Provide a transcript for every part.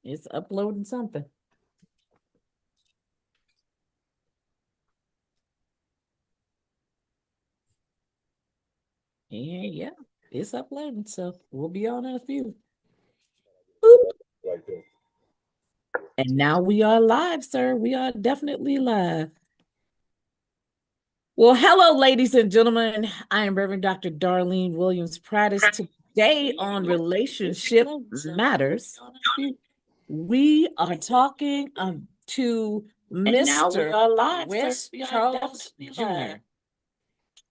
It's uploading something. Yeah, it's uploading, so we'll be on in a few. Boop. Like this. And now we are live, sir. We are definitely live. Well, hello, ladies and gentlemen. I am Reverend Dr. Darlene Williams-Prades. Today on Relationship Matters, we are talking to Mr. West Charles Jr.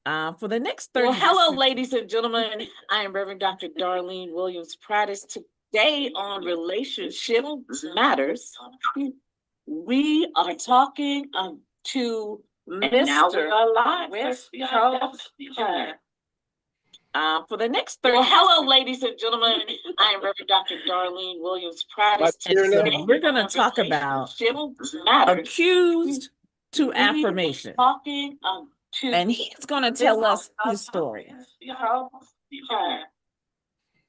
For the next 30 minutes. Well, hello, ladies and gentlemen. I am Reverend Dr. Darlene Williams-Prades. Today on Relationship Matters, we are talking to Mr. West Charles Jr. For the next 30 minutes. Well, hello, ladies and gentlemen. I am Reverend Dr. Darlene Williams-Prades. So we're going to talk about accused to affirmation. And he's going to tell us his story. How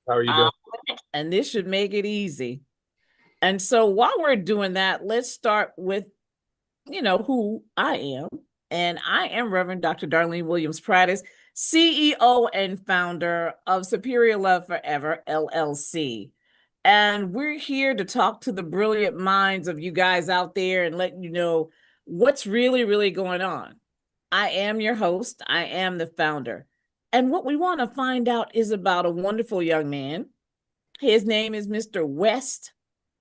are you doing? And this should make it easy. And so while we're doing that, let's start with, who I am. And I am Reverend Dr. Darlene Williams-Prades, CEO and founder of Superior Love Forever, LLC. And we're here to talk to the brilliant minds of you guys out there and let you know what's really, really going on. I am your host. I am the founder. And what we want to find out is about a wonderful young man. His name is Mr. West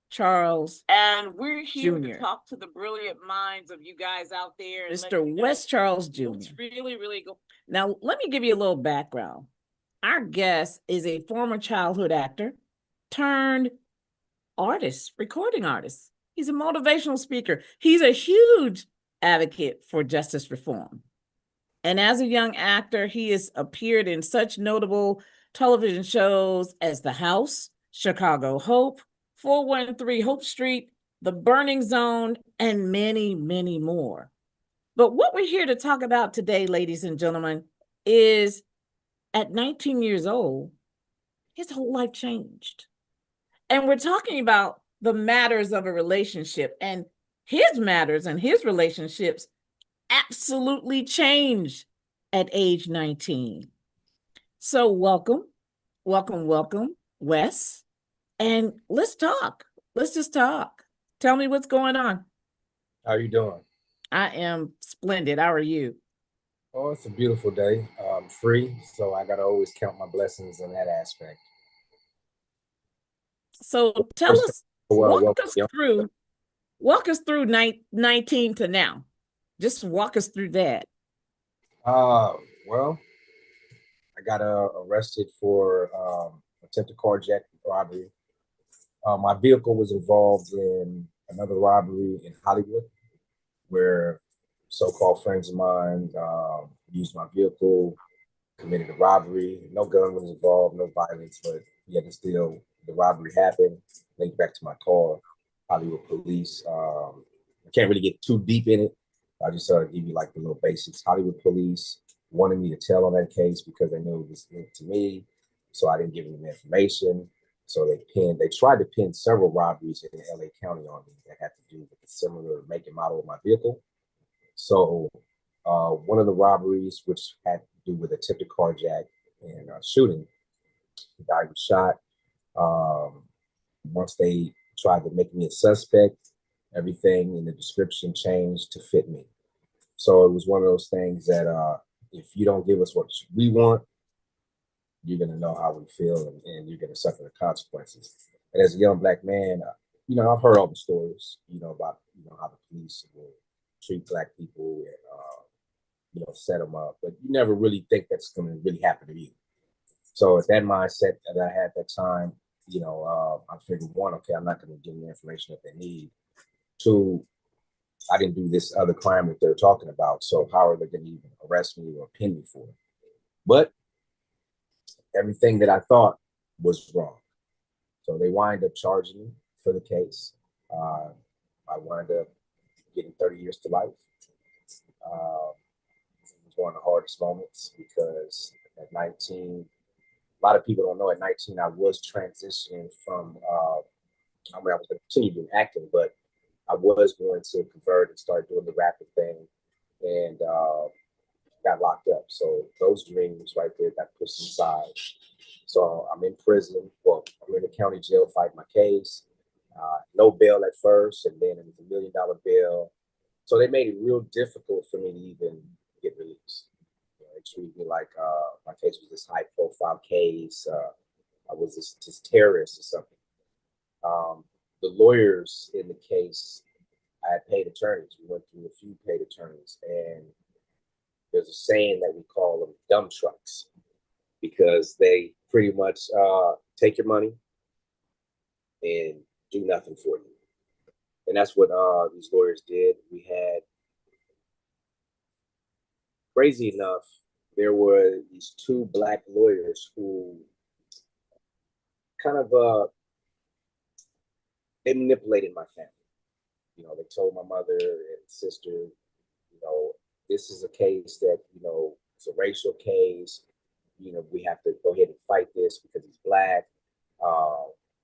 Charles. And we're here Jr. to talk to the brilliant minds of you guys out there. Mr. West Charles Jr. It's really, really good. Now, let me give you a little background. Our guest is a former childhood actor turned artist, recording artist. He's a motivational speaker. He's a huge advocate for justice reform. And as a young actor, he has appeared in such notable television shows as The House, Chicago Hope, 413 Hope Street, The Burning Zone, and many, many more. But what we're here to talk about today, ladies and gentlemen, is at 19 years old, his whole life changed. And we're talking about the matters of a relationship, and his matters and his relationships absolutely changed at age 19. So welcome, Wes. And let's talk. Let's just talk. Tell me what's going on. How are you doing? I am splendid. How are you? Oh, it's a beautiful day. I'm free, so I gotta always count my blessings in that aspect. So tell First, us, well, walk us through 19 to now. Just walk us through that. well, I got arrested for attempted carjack robbery. My vehicle was involved in another robbery in Hollywood, where so-called friends of mine used my vehicle, committed a robbery. No gun was involved, no violence, but yet still the robbery happened. Linked back to my car, Hollywood police. I can't really get too deep in it. I just give you like the little basics. Hollywood police wanted me to tell on that case because they knew it was linked to me, so I didn't give them the information. So they tried to pin several robberies in LA County on me that had to do with the similar make and model of my vehicle. So one of the robberies, which had to do with attempted carjack and shooting, the guy was shot. Once they tried to make me a suspect, everything in the description changed to fit me. So it was one of those things that if you don't give us what we want, you're going to know how we feel and you're going to suffer the consequences. And as a young black man, I've heard all the stories, about, how the police will treat black people and, set them up, but you never really think that's going to really happen to you. So it's that mindset that I had at that time, I figured one, okay, I'm not going to give them the information that they need. Two, I didn't do this other crime that they're talking about. So how are they going to even arrest me or pin me for it? But everything that I thought was wrong. So they wind up charging me for the case. I wind up getting 30 years to life. It was one of the hardest moments because at 19, a lot of people don't know at 19, I was transitioning from I mean, I was going to continue doing acting, but I was going to convert and start doing the rapping thing, and got locked up. So those dreams right there got pushed aside. So I'm in prison. Well, I'm in the county jail fighting my case. No bail at first, and then it was $1 million bail. So they made it real difficult for me to even get released. You know, they treated me like my case was this high profile case. I was this terrorist or something. The lawyers in the case, I had paid attorneys. We went through a few paid attorneys, and there's a saying that we call them dumb trucks because they pretty much take your money and do nothing for you. And that's what these lawyers did. We had, crazy enough, there were these two Black lawyers who kind of they manipulated my family. You know, they told my mother and sister, you know, this is a case that, you know, it's a racial case. You know, we have to go ahead and fight this because he's Black.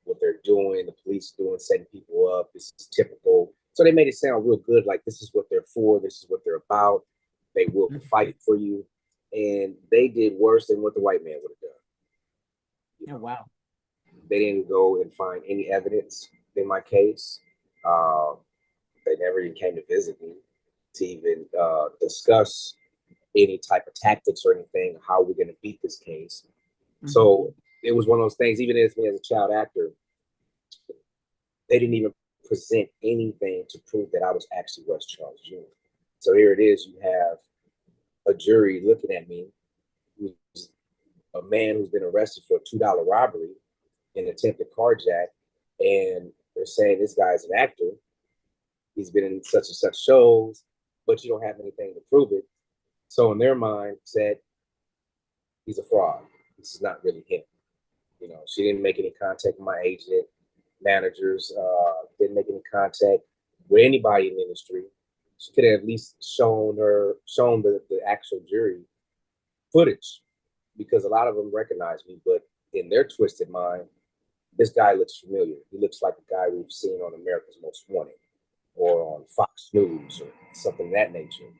What they're doing, the police doing, setting people up, this is typical. So they made it sound real good, like this is what they're for, this is what they're about. They will fight for you. And they did worse than what the white man would have done. You know, wow. They didn't go and find any evidence in my case. They never even came to visit me to even discuss any type of tactics or anything, how we're going to beat this case. Mm-hmm. So it was one of those things, even as me as a child actor, they didn't even present anything to prove that I was actually West Charles Jr. So here it is, you have a jury looking at me, who's a man who's been arrested for a $2 robbery and attempted carjack, and they're saying this guy's an actor. He's been in such and such shows, but you don't have anything to prove it. So in their mind, said he's a fraud. This is not really him. You know, she didn't make any contact with my agent, managers, didn't make any contact with anybody in the industry. She could have at least shown the actual jury footage, because a lot of them recognize me, but in their twisted mind, this guy looks familiar. He looks like a guy we've seen on America's Most Wanted or on Fox News or something of that nature.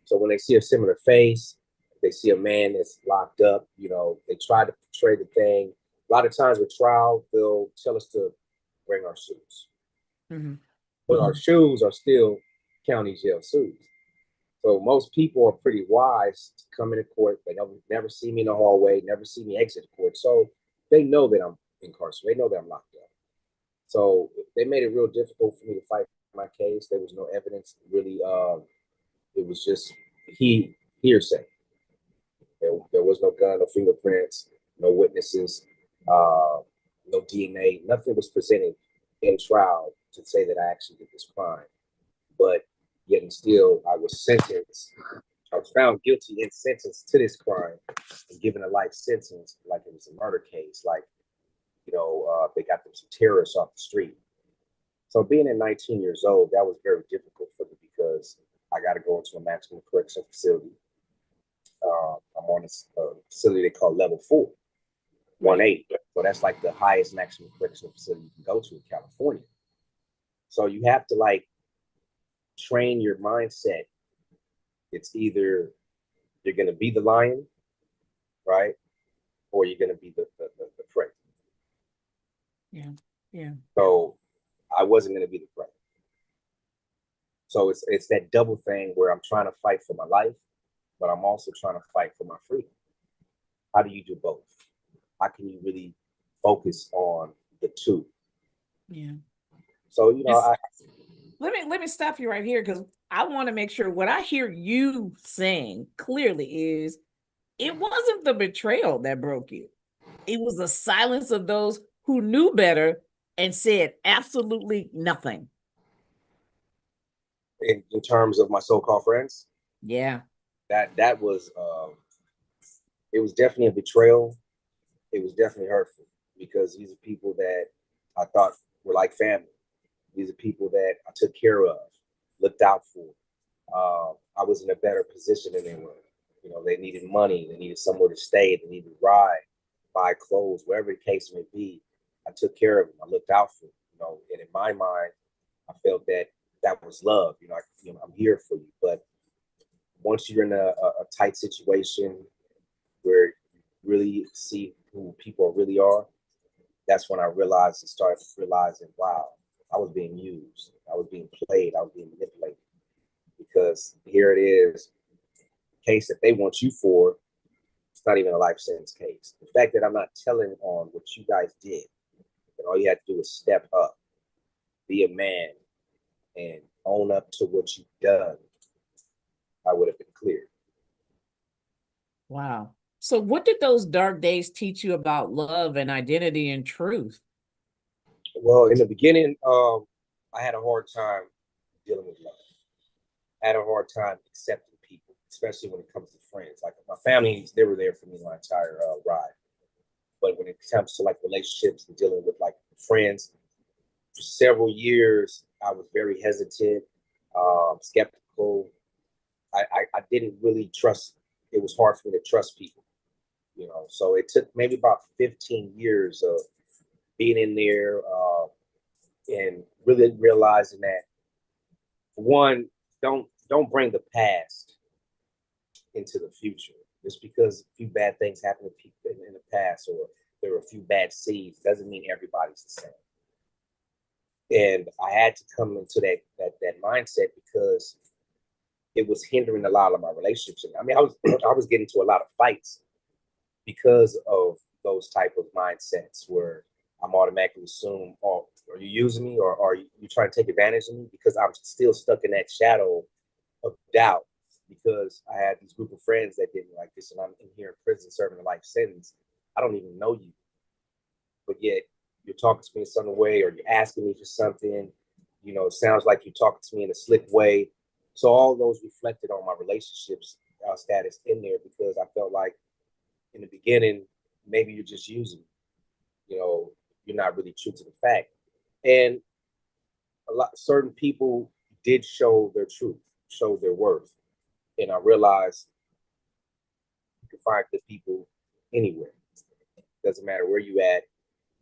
So when they see a similar face, they see a man that's locked up, you know, they try to portray the thing. A lot of times with trial, they'll tell us to bring our suits. Mm-hmm. But our shoes are still county jail suits. So most people are pretty wise to come into court. They never see me in the hallway, never see me exit the court. So they know that I'm incarcerated. They know that I'm locked up. So they made it real difficult for me to fight my case. There was no evidence really. It was just hearsay. There was no gun, no fingerprints, no witnesses, no DNA. Nothing was presented in trial to say that I actually did this crime. But yet and still, I was sentenced. I was found guilty and sentenced to this crime and given a life sentence like it was a murder case. Like, you know, they got them some terrorists off the street. So being at 19 years old, that was very difficult for me because I got to go into a maximum correctional facility. I'm on a facility they call level 4, 1A. So that's like the highest maximum correctional facility you can go to in California. So you have to like train your mindset. It's either you're going to be the lion, right? Or you're going to be the prey. Yeah. Yeah. So I wasn't going to be the prey. So it's that double thing where I'm trying to fight for my life, but I'm also trying to fight for my freedom. How do you do both? How can you really focus on the two? Yeah. So, you know, let me stop you right here, because I want to make sure what I hear you saying clearly is it wasn't the betrayal that broke you. It was the silence of those who knew better and said absolutely nothing. In terms of my so-called friends? Yeah. That was, it was definitely a betrayal. It was definitely hurtful because these are people that I thought were like family. These are people that I took care of, looked out for. I was in a better position than they were. You know, they needed money, they needed somewhere to stay, they needed to ride, buy clothes, whatever the case may be. I took care of them. I looked out for them. And in my mind, I felt that that was love. I'm here for you. But once you're in a tight situation where you really see who people really are, that's when I realized and started realizing, wow, I was being used. I was being played. I was being manipulated. Because here it is, case that they want you for, it's not even a life sentence case. The fact that I'm not telling on what you guys did, and all you had to do is step up, be a man, and own up to what you've done, I would have been cleared. Wow. So what did those dark days teach you about love and identity and truth? Well, in the beginning, I had a hard time dealing with love. I had a hard time accepting people, especially when it comes to friends. Like my family, they were there for me my entire ride. But when it comes to like relationships and dealing with like friends, for several years, I was very hesitant, skeptical. I didn't really trust. It was hard for me to trust people, So it took maybe about 15 years of being in there and really realizing that, one, don't bring the past into the future. Just because a few bad things happened to people in the past, or there were a few bad seeds, doesn't mean everybody's the same. And I had to come into that mindset because it was hindering a lot of my relationships. I mean, I was getting into a lot of fights because of those type of mindsets where I'm automatically assume, oh, are you using me, or are you trying to take advantage of me? Because I'm still stuck in that shadow of doubt, because I had this group of friends that didn't like this, and I'm in here in prison serving a life sentence. I don't even know you, but yet you're talking to me in some way, or you're asking me for something. It sounds like you're talking to me in a slick way. So all those reflected on my relationships status in there, because I felt like in the beginning, maybe you're just using me. You're not really true to the fact. And certain people did show their truth, show their worth. And I realized you can find good people anywhere. Doesn't matter where you at.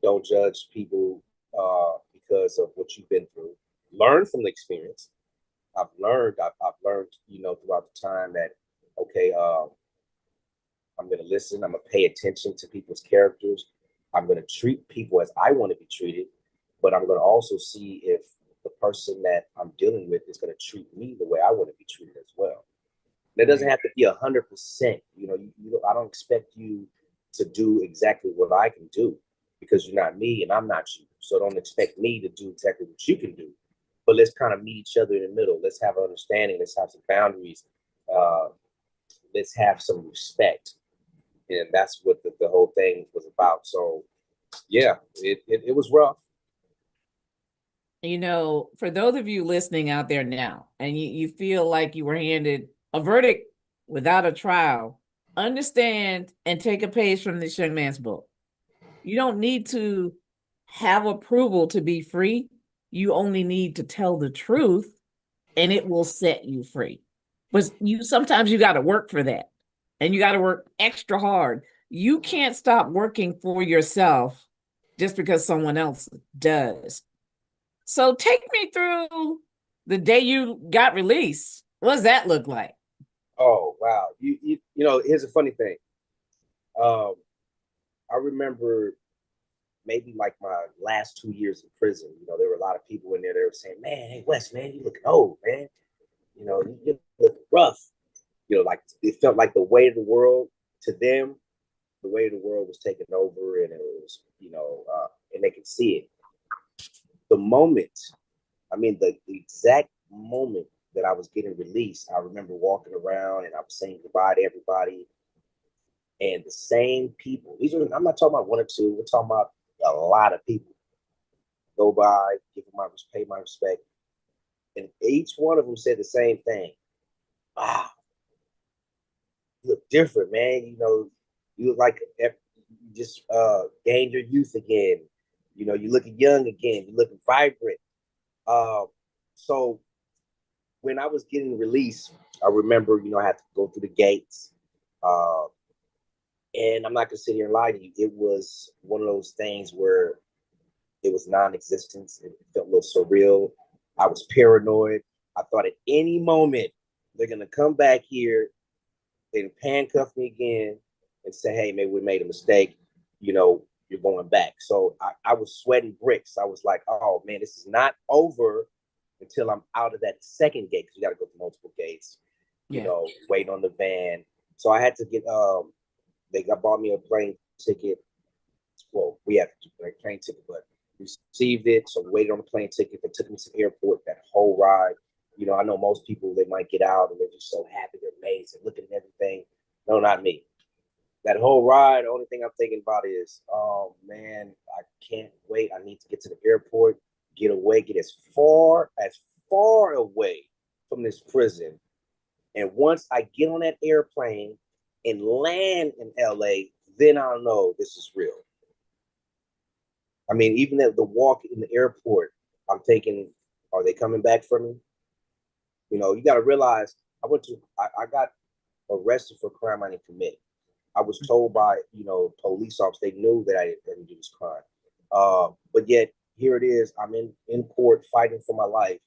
Don't judge people because of what you've been through. Learn from the experience. I've learned, throughout the time that, okay, I'm going to listen. I'm going to pay attention to people's characters. I'm going to treat people as I want to be treated, but I'm going to also see if the person that I'm dealing with is going to treat me the way I want to be treated as well. That doesn't have to be 100%. I don't expect you to do exactly what I can do, because you're not me and I'm not you. So don't expect me to do exactly what you can do. But let's kind of meet each other in the middle. Let's have an understanding. Let's have some boundaries. Let's have some respect. And that's what the whole thing was about. So, yeah, it was rough. For those of you listening out there now, and you feel like you were handed a verdict without a trial, understand and take a page from this young man's book. You don't need to have approval to be free. You only need to tell the truth, and it will set you free. But sometimes you got to work for that, and you got to work extra hard. You can't stop working for yourself just because someone else does. So take me through the day you got released. What does that look like? Oh, wow. Here's a funny thing. I remember maybe like my last 2 years in prison. There were a lot of people in there that were saying, man, hey, Wes, man, you looking old, man. You look rough. Like it felt like the weight of the world to them, the weight of the world was taken over, and it was, and they could see it. The moment, the exact moment that I was getting released, I remember walking around and I was saying goodbye to everybody. And the same people, I'm not talking about one or two, we're talking about a lot of people, go by, pay my respect. And each one of them said the same thing. Wow, you look different, man. You look like you just gained your youth again. You're looking young again. You're looking vibrant. So when I was getting released, I remember, I had to go through the gates. And I'm not going to sit here and lie to you. It was one of those things where it was non-existent. It felt a little surreal. I was paranoid. I thought at any moment they're gonna come back here and handcuff me again and say, "Hey, maybe we made a mistake. You know, you're going back." So I was sweating bricks. I was like, "Oh man, this is not over until I'm out of that second gate, because you got to go through multiple gates. You know, waiting on the van." So I had to get they bought me a plane ticket. Well, we had a plane ticket, but received it. So we waited on the plane ticket. They took me to the airport. That whole ride. You know, I know most people, they might get out and they're just so happy, they're amazed, and looking at everything. No, not me. That whole ride, the only thing I'm thinking about is, oh man, I can't wait. I need to get to the airport, get away, get as far away from this prison. And once I get on that airplane and land in LA, then I'll know this is real. I mean, even the walk in the airport, I'm thinking, are they coming back for me? You know, you got to realize I got arrested for a crime I didn't commit. I was told by, police officers, they knew that I didn't do this crime. But yet here it is, I'm in court fighting for my life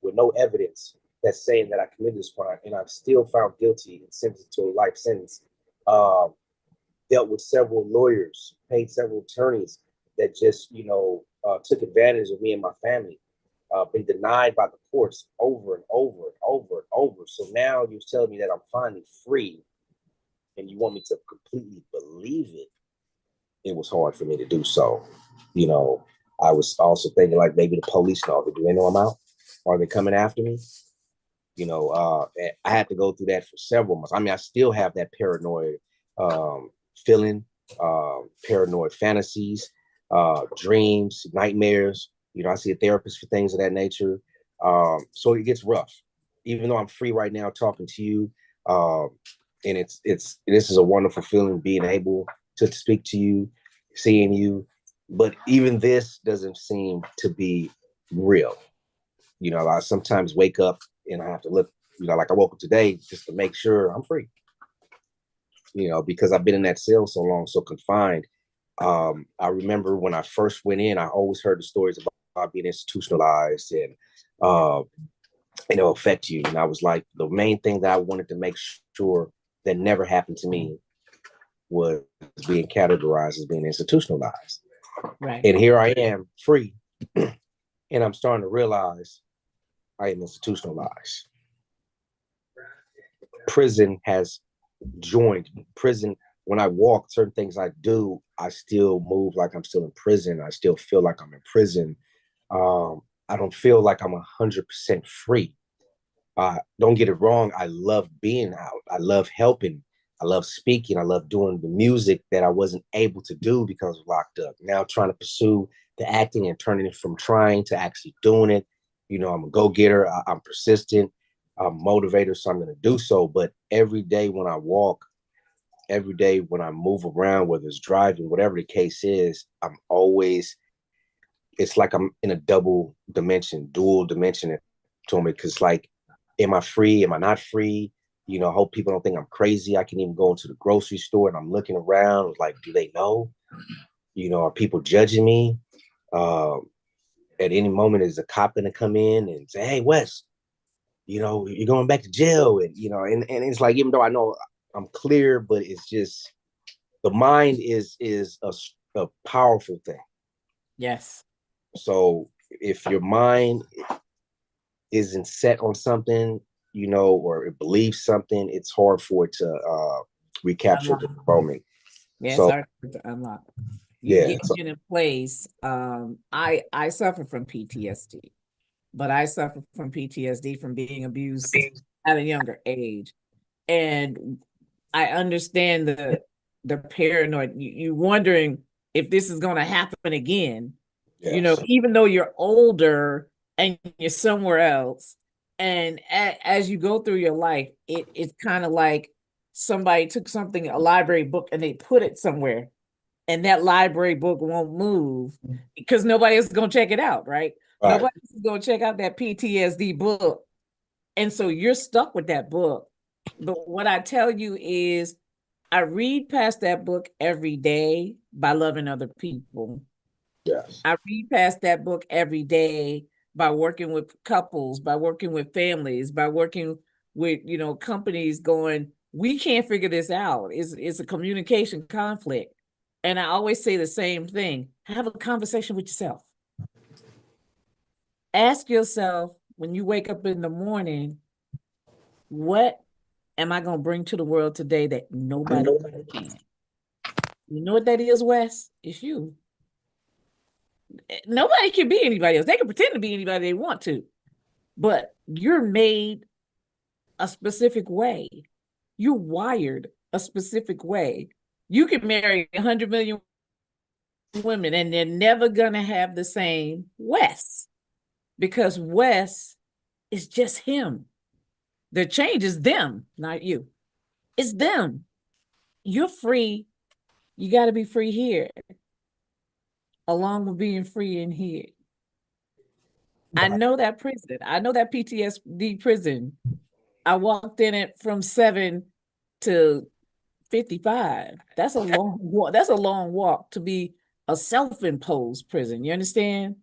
with no evidence that's saying that I committed this crime, and I'm still found guilty and sentenced to a life sentence. Dealt with several lawyers, paid several attorneys that just, took advantage of me and my family. Been denied by the courts over and over and over and over. So now you're telling me that I'm finally free, and you want me to completely believe it. It was hard for me to do so. I was also thinking, like, maybe the police know. Do they know I'm out? Are they coming after me? I had to go through that for several months. I mean, I still have that paranoid feeling, paranoid fantasies, dreams, nightmares. I see a therapist for things of that nature. So it gets rough, even though I'm free right now talking to you. And this is a wonderful feeling, being able to speak to you, seeing you. But even this doesn't seem to be real. I sometimes wake up and I have to look, like I woke up today just to make sure I'm free. Because I've been in that cell so long, so confined. I remember when I first went in, I always heard the stories about being institutionalized and it'll affect you. And I was like, the main thing that I wanted to make sure that never happened to me was being categorized as being institutionalized. Right. And here I am, free, and I'm starting to realize I am institutionalized. Prison has joined me. Prison, when I walk, certain things I do, I still move like I'm still in prison. I still feel like I'm in prison. I don't feel like I'm 100% free. Don't get it wrong. I love being out. I love helping. I love speaking. I love doing the music that I wasn't able to do because I was locked up. Now trying to pursue the acting and turning it from trying to actually doing it. I'm a go-getter. I'm persistent. I'm a motivator, so I'm going to do so. But every day when I walk, every day when I move around, whether it's driving, whatever the case is, it's like I'm in a dual dimension to me. Because like, am I free? Am I not free? I hope people don't think I'm crazy. I can even go into the grocery store and I'm looking around like, do they know? Are people judging me? At any moment, is a cop going to come in and say, "Hey, Wes, you're going back to jail." And, and it's like, even though I know I'm clear, but it's just, the mind is a powerful thing. Yes. So if your mind isn't set on something, or it believes something, it's hard for it to recapture the moment. Yes, so, hard to unlock. You get it in place. I suffer from PTSD, but I suffer from PTSD from being abused at a younger age. And I understand the paranoid, you wondering if this is going to happen again. Yes. Even though you're older and you're somewhere else, and as you go through your life, it's kind of like somebody took a library book, and they put it somewhere, and that library book won't move because nobody else is going to check it out, right? Nobody is going to check out that PTSD book. And so you're stuck with that book. But what I tell you is, I read past that book every day by loving other people. Yes. I read past that book every day by working with couples, by working with families, by working with, companies going, we can't figure this out. It's a communication conflict. And I always say the same thing. Have a conversation with yourself. Ask yourself when you wake up in the morning, what am I going to bring to the world today that nobody can? You know what that is, Wes? It's you. Nobody can be anybody else. They can pretend to be anybody they want to, but you're made a specific way. You're wired a specific way. You can marry 100 million women and they're never going to have the same Wes, because Wes is just him. The change is them, not you. It's them. You're free. You got to be free here, along with being free in here. I know that prison. I know that PTSD prison. I walked in it from 7 to 55. That's a long walk. That's a long walk to be a self-imposed prison. You understand?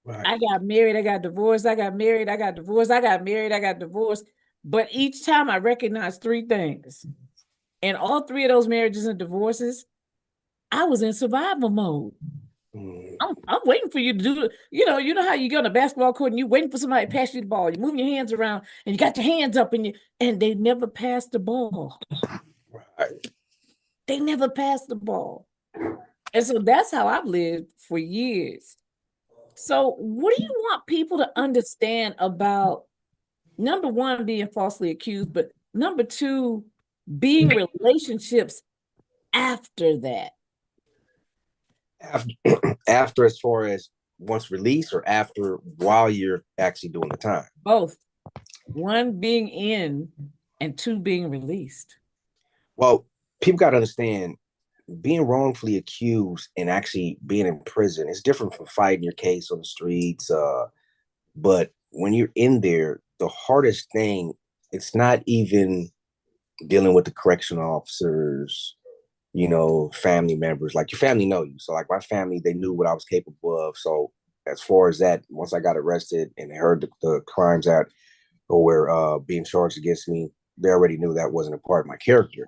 Right. I got married, I got divorced, I got married, I got divorced, I got married, I got divorced. But each time I recognized three things. And all three of those marriages and divorces, I was in survival mode. I'm waiting for you to do, you know how you go on a basketball court and you waiting for somebody to pass you the ball. You move your hands around and you got your hands up and they never pass the ball. Right. They never pass the ball. And so that's how I've lived for years. So what do you want people to understand about, number one, being falsely accused, but number two, being relationships after that? After, as far as once released, or after while you're actually doing the time? Both. One, being in, and two, being released. Well, people got to understand, being wrongfully accused and actually being in prison is different from fighting your case on the streets. But when you're in there, the hardest thing, it's not even dealing with the correctional officers, family members. Like, your family know you. So like my family, they knew what I was capable of. So as far as that, once I got arrested and they heard the crimes that were being charged against me, they already knew that wasn't a part of my character.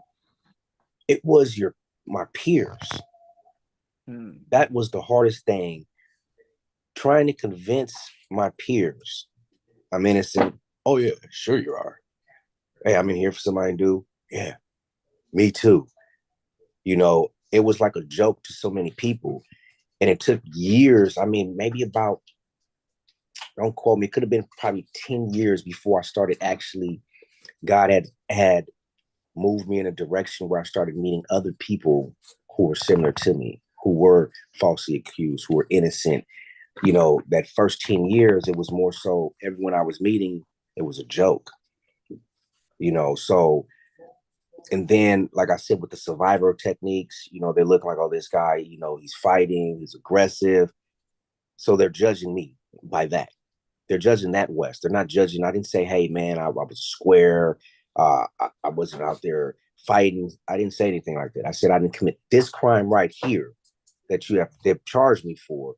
It was my peers. That was the hardest thing, trying to convince my peers I'm innocent. Oh yeah, sure you are. Hey, I'm in here for somebody to do. Yeah, me too. It was like a joke to so many people. And it took years. I mean, maybe about, don't quote me, it could have been probably 10 years before I started actually, God had moved me in a direction where I started meeting other people who were similar to me, who were falsely accused, who were innocent. That first 10 years, it was more so everyone I was meeting, it was a joke. So, and then, like I said, with the survivor techniques, they look like, oh, this guy, he's fighting, he's aggressive. So they're judging me by that. They're judging that West. They're not judging. I didn't say, hey, man, I was square. I wasn't out there fighting. I didn't say anything like that. I said, I didn't commit this crime right here that they've charged me for.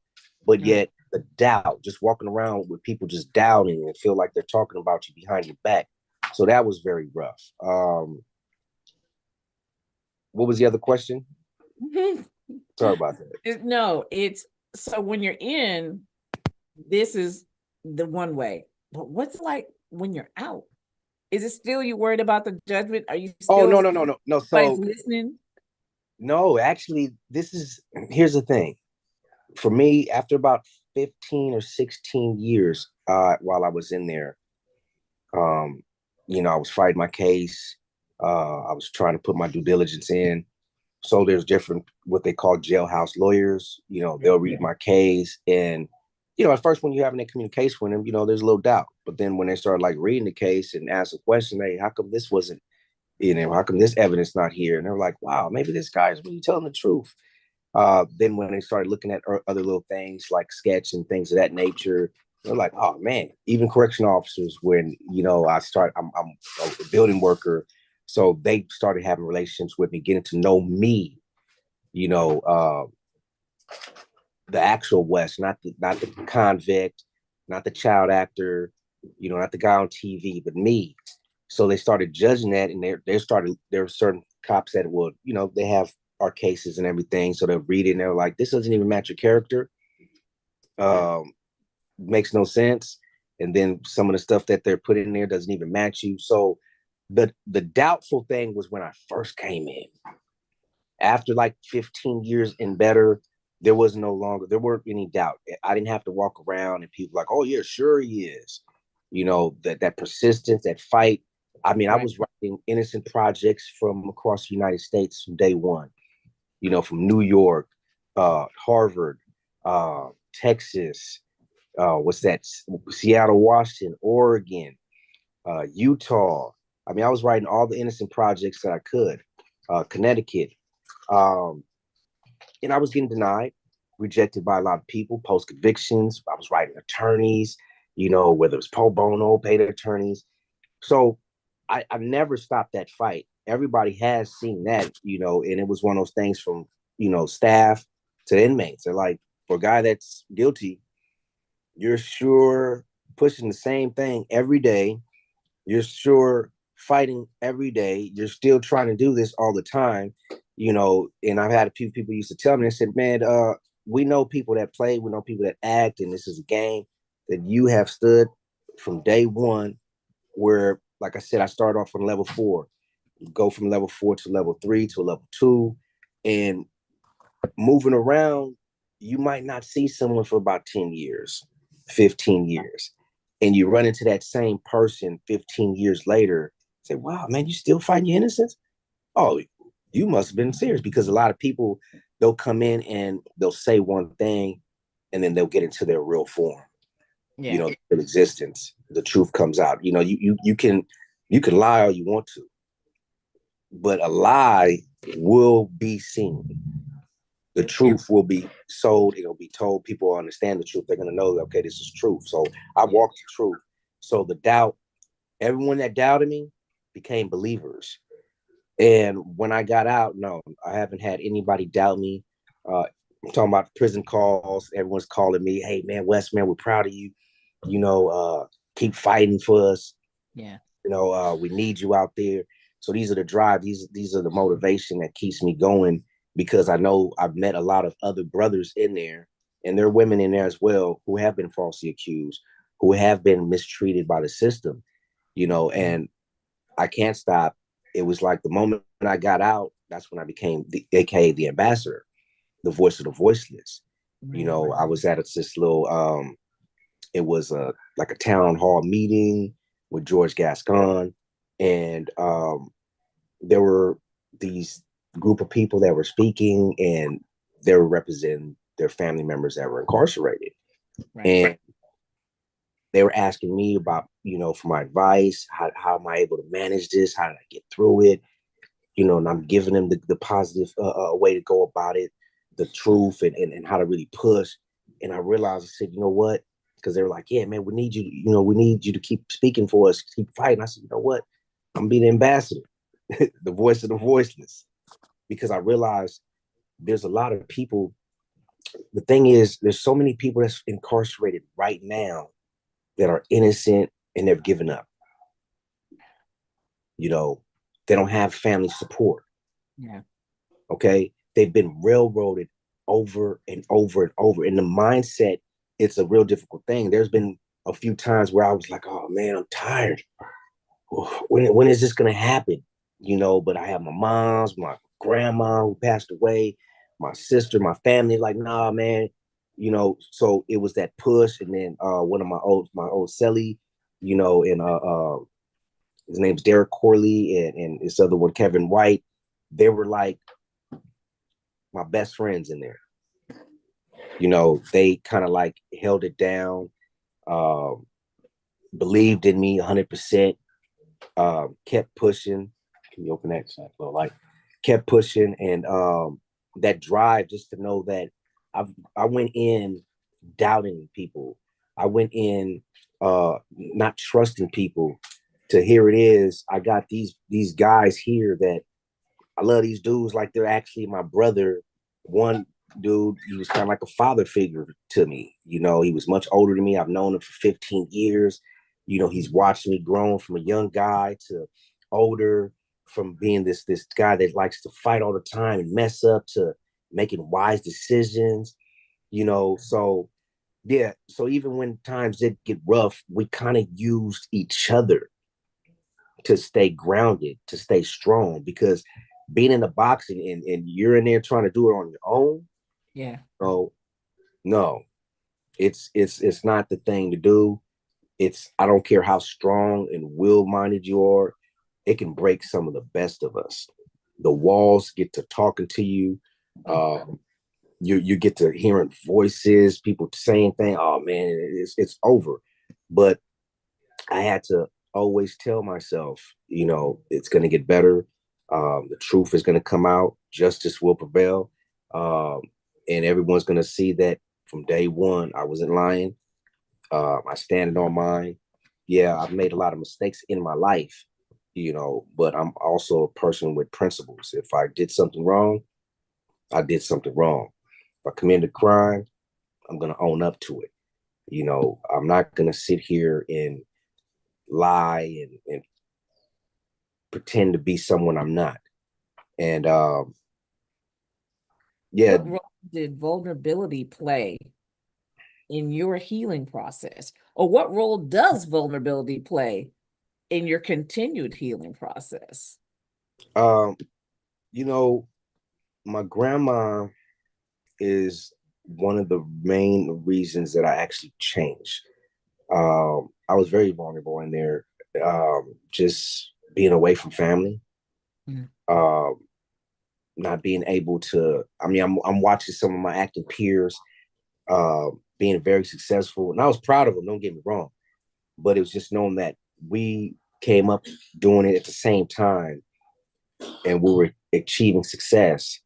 But yet the doubt, just walking around with people just doubting and feel like they're talking about you behind your back. So that was very rough. What was the other question? Sorry about that. It's so when you're in, this is the one way. But what's it like when you're out? Is it still you worried about the judgment? Are you still no. So listening? No, actually, here's the thing. For me, after about 15 or 16 years, while I was in there, I was fighting my case. I was trying to put my due diligence in. So there's different, what they call jailhouse lawyers. They'll read my case. And, at first when you're having that communication with them, there's a little doubt. But then when they start like reading the case and ask a question, hey, how come this wasn't, how come this evidence not here? And they're like, wow, maybe this guy is really telling the truth. Then when they started looking at other little things like sketch and things of that nature, they're like, oh man, even correction officers, when, I'm a building worker. So they started having relationships with me, getting to know me, the actual West, not the convict, not the child actor, not the guy on TV, but me. So they started judging that, and there were certain cops that would, they have our cases and everything, so they'll read it and they're like, this doesn't even match your character. Makes no sense. And then some of the stuff that they're putting in there doesn't even match you. So the doubtful thing was when I first came in. After like 15 years and better, there weren't any doubt. I didn't have to walk around and people like, oh yeah, sure he is. That persistence, that fight. I mean, I was writing innocent projects from across the United States from day one, from New York, Harvard, Texas, what's that? Seattle, Washington, Oregon, Utah. I mean, I was writing all the innocent projects that I could, Connecticut. And I was getting denied, rejected by a lot of people, post convictions. I was writing attorneys, whether it was pro bono, paid attorneys. So I never stopped that fight. Everybody has seen that, and it was one of those things from, staff to inmates. They're like, for a guy that's guilty, you're sure pushing the same thing every day. You're sure fighting every day. You're still trying to do this all the time, and I've had a few people used to tell me, they said, man, we know people that play, we know people that act, and this is a game that you have stood from day one where, like I said, I started off on level 4, go from level 4 to level 3 to level 2, and moving around, you might not see someone for about 10 years, 15 years. And you run into that same person 15 years later, say, wow, man, you still fighting your innocence? Oh, you must have been serious, because a lot of people, they'll come in and they'll say one thing and then they'll get into their real form. Their existence. The truth comes out. You can lie all you want to, but a lie will be seen. The truth will be sold. It'll be told. People will understand the truth. They're going to know that, okay, this is truth. So I walked the truth. So the doubt, everyone that doubted me became believers. And when I got out, no, I haven't had anybody doubt me. I'm talking about prison calls. Everyone's calling me, hey, man, Wes, man, we're proud of you. Keep fighting for us. Yeah. We need you out there. So these are the drive. These are the motivation that keeps me going, because I know I've met a lot of other brothers in there, and there are women in there as well who have been falsely accused, who have been mistreated by the system, and I can't stop. It was like the moment I got out, that's when I became AKA the ambassador, the voice of the voiceless. I was at this little, it was like a town hall meeting with George Gascon, and there were these group of people that were speaking, and they were representing their family members that were incarcerated. And they were asking me about, for my advice, how am I able to manage this? How did I get through it? And I'm giving them the positive way to go about it, the truth, and how to really push. And I realized, I said, you know what? Because they were like, yeah, man, we need you, we need you to keep speaking for us, keep fighting. I said, you know what? I'm being the ambassador, the voice of the voiceless, because I realized there's a lot of people. The thing is, there's so many people that's incarcerated right now that are innocent and they've given up. They don't have family support. Yeah. Okay. They've been railroaded over and over and over. In the mindset, it's a real difficult thing. There's been a few times where I was like, oh man, I'm tired. When is this going to happen? But I have my mom's, my grandma who passed away, my sister, my family, like, nah, man, so it was that push. And then one of my old celly, and his name's Derek Corley, and this other one, Kevin White, they were like my best friends in there. They kind of like held it down, believed in me 100%, kept pushing. Can you open that little light? Kept pushing, and that drive just to know that I went in doubting people. I went in not trusting people. To here it is, I got these guys here that I love these dudes like they're actually my brother. One dude, he was kind of like a father figure to me. You know, he was much older than me. I've known him for 15 years. You know, he's watched me grow from a young guy to older, from being this guy that likes to fight all the time and mess up to making wise decisions. You know, so yeah. So even when times did get rough, we kind of used each other to stay grounded, to stay strong, because being in the boxing and you're in there trying to do it on your own. Yeah. So no, it's not the thing to do. It's I don't care how strong and will minded you are, it can break some of the best of us. The walls get to talking to you. You get to hearing voices, people saying things. Oh man, it's over. But I had to always tell myself, you know, it's going to get better. The truth is going to come out. Justice will prevail. Um, and everyone's going to see that from day one, I wasn't lying. I stand on mine. Yeah, I've made a lot of mistakes in my life, you know, but I'm also a person with principles. If I did something wrong, I did something wrong. If I committed a crime, I'm going to own up to it. You know, I'm not going to sit here and lie and pretend to be someone I'm not. And yeah. What role did vulnerability play in your healing process? Or what role does vulnerability play in your continued healing process? Um, you know, my grandma is one of the main reasons that I actually changed. I was very vulnerable in there, just being away from family, Mm. um, not being able to. I mean, I'm watching some of my acting peers being very successful, and I was proud of them. Don't get me wrong, but it was just knowing that we came up doing it at the same time, and we were achieving success.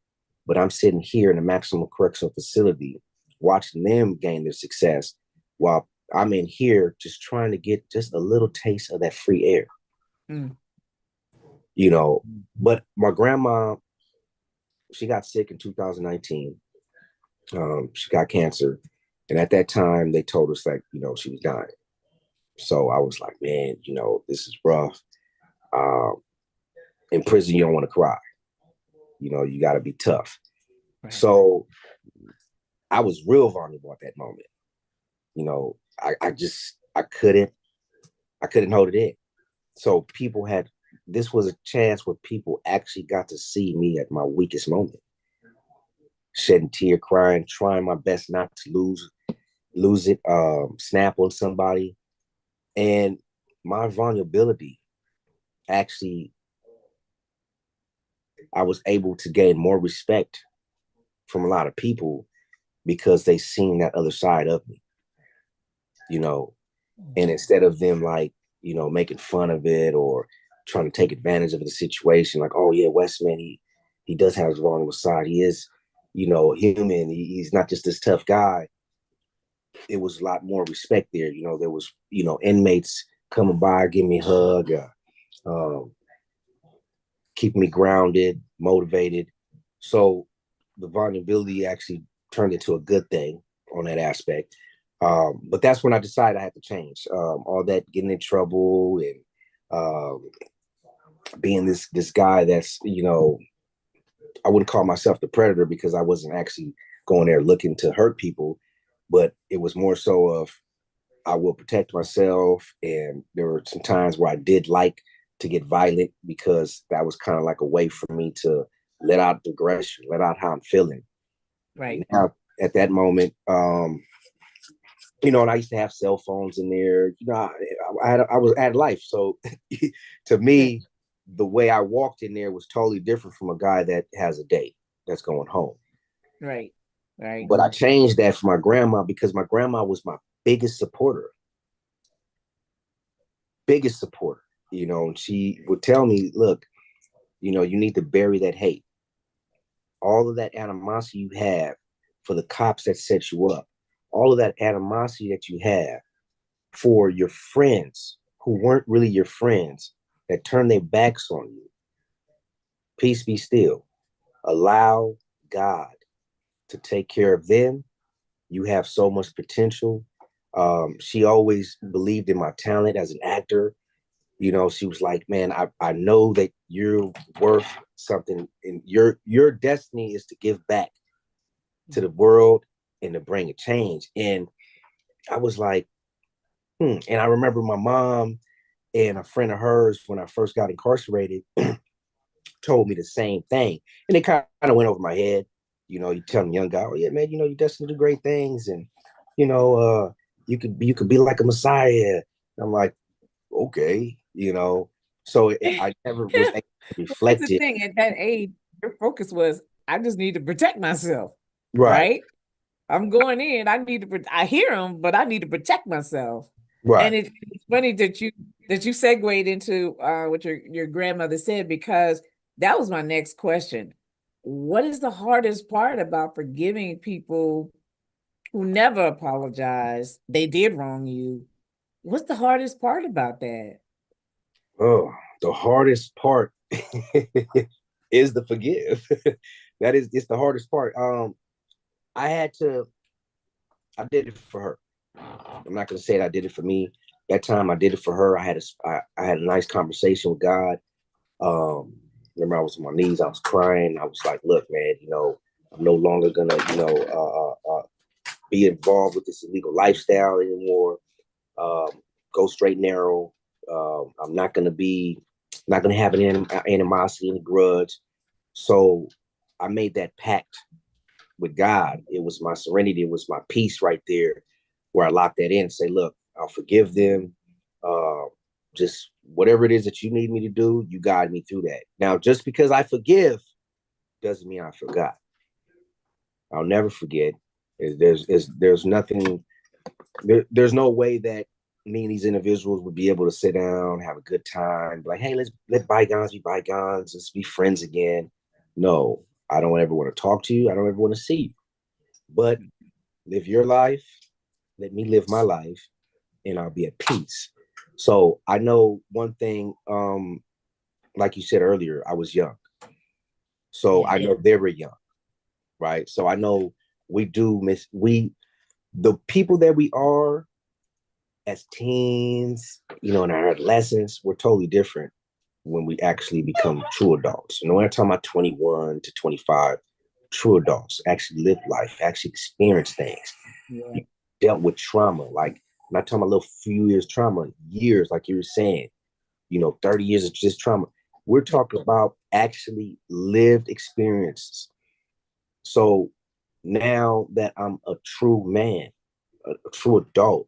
But I'm sitting here in a maximum correctional facility, watching them gain their success, while I'm in here just trying to get just a little taste of that free air. Mm. You know, but my grandma, she got sick in 2019. She got cancer. And at that time, they told us that, you know, she was dying. So I was like, man, you know, this is rough. Um, in prison, you don't want to cry. You know, you got to be tough. Right. So I was real vulnerable at that moment. You know, I couldn't hold it in. So people had, this was a chance where people actually got to see me at my weakest moment, shedding tear, crying, trying my best not to lose it, snap on somebody. And my vulnerability actually, I was able to gain more respect from a lot of people because they seen that other side of me, you know. And instead of them like, you know, making fun of it or trying to take advantage of the situation, like, oh yeah, Westman, he does have his vulnerable side. He is, you know, human. He's not just this tough guy. It was a lot more respect there. You know, there was, you know, inmates coming by, giving me a hug, um, keeping me grounded, motivated. So the vulnerability actually turned into a good thing on that aspect. But that's when I decided I had to change. All that getting in trouble and being this guy that's, you know, I wouldn't call myself the predator because I wasn't actually going there looking to hurt people, but it was more so of I will protect myself. And there were some times where I did like to get violent because that was kind of like a way for me to let out the aggression, let out how I'm feeling. Right. Now, at that moment, you know, and I used to have cell phones in there. You know, I had life. So to me, the way I walked in there was totally different from a guy that has a date that's going home. Right. Right. But I changed that for my grandma because my grandma was my biggest supporter, biggest supporter. You know, and she would tell me, look, you know, you need to bury that hate. All of that animosity you have for the cops that set you up, all of that animosity that you have for your friends who weren't really your friends that turned their backs on you. Peace be still. Allow God to take care of them. You have so much potential. She always believed in my talent as an actor. You know, she was like, man, I know that you're worth something, and your destiny is to give back to the world and to bring a change. And I was like, And I remember my mom and a friend of hers, when I first got incarcerated, told me the same thing. And it kind of went over my head. You know, you tell a young guy, oh yeah, man, you know, you destined to do great things, and you know, you could be like a messiah. And I'm like, okay, you know. So I never was able to That's reflect the it. thing. At that age, your focus was, I just need to protect myself, Right, right? I'm going in. I need to. I hear them, but I need to protect myself. And right. it's funny that you segued into what your grandmother said, because that was my next question. What is the hardest part about forgiving people who never apologize? They did wrong you. What's the hardest part about that? Oh, the hardest part is the forgive. That is, it's the hardest part. I had to. I did it for her. I'm not gonna say that I did it for me. That time I did it for her. I had a nice conversation with God. Remember, I was on my knees. I was crying. I was like, "Look, man, you know, I'm no longer gonna, be involved with this illegal lifestyle anymore. Um, go straight and narrow. I'm not gonna have an animosity and a grudge." So I made that pact with God. It was my serenity. It was my peace right there, where I locked that in and say, "Look, I'll forgive them. Uh, just whatever it is that you need me to do, you guide me through that." Now, just because I forgive doesn't mean I forgot. I'll never forget. There's nothing. There's no way that me and these individuals would be able to sit down, have a good time, like, hey, let's let bygones be bygones, let's be friends again. No, I don't ever want to talk to you. I don't ever want to see you. But live your life. Let me live my life, and I'll be at peace. So I know one thing. Like you said earlier, I was young, so Yeah. I know they were young, right? So I know we do miss the people that we are as teens, you know, in our adolescence, we're totally different when we actually become true adults. You know, when I'm talking about 21 to 25, true adults actually live life, actually experience things, Yeah. dealt with trauma. Like, I'm not talking about a little few years trauma, years, like you were saying, you know, 30 years of just trauma. We're talking about actually lived experiences. So now that I'm a true man, a true adult,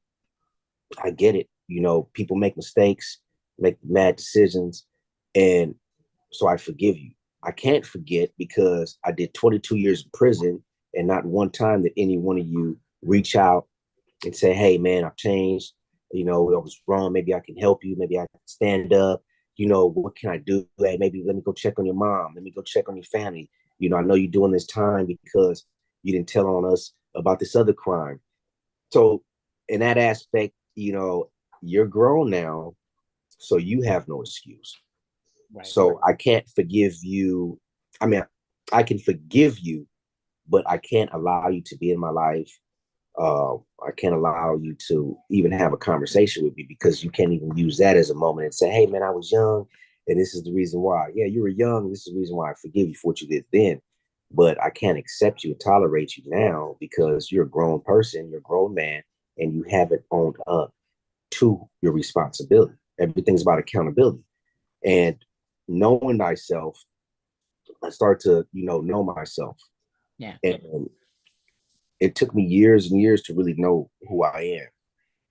I get it. You know, people make mistakes, make mad decisions, and so I forgive you. I can't forget because I did 22 years in prison, and not one time did any one of you reach out and say, "Hey, man, I've changed. You know, I was wrong. Maybe I can help you. Maybe I can stand up. You know, what can I do? Hey, maybe let me go check on your mom. Let me go check on your family. You know, I know you're doing this time because you didn't tell on us about this other crime." So, in that aspect, you know, you're grown now, so you have no excuse. Right. So I can't forgive you. I mean, I can forgive you, but I can't allow you to be in my life. I can't allow you to even have a conversation with me, because you can't even use that as a moment and say, "Hey, man, I was young, and this is the reason why." Yeah, you were young. This is the reason why I forgive you for what you did then. But I can't accept you and tolerate you now because you're a grown person, you're a grown man, and you haven't owned up to your responsibility. Everything's about accountability. And knowing thyself, I start to, you know myself. Yeah. And it took me years and years to really know who I am.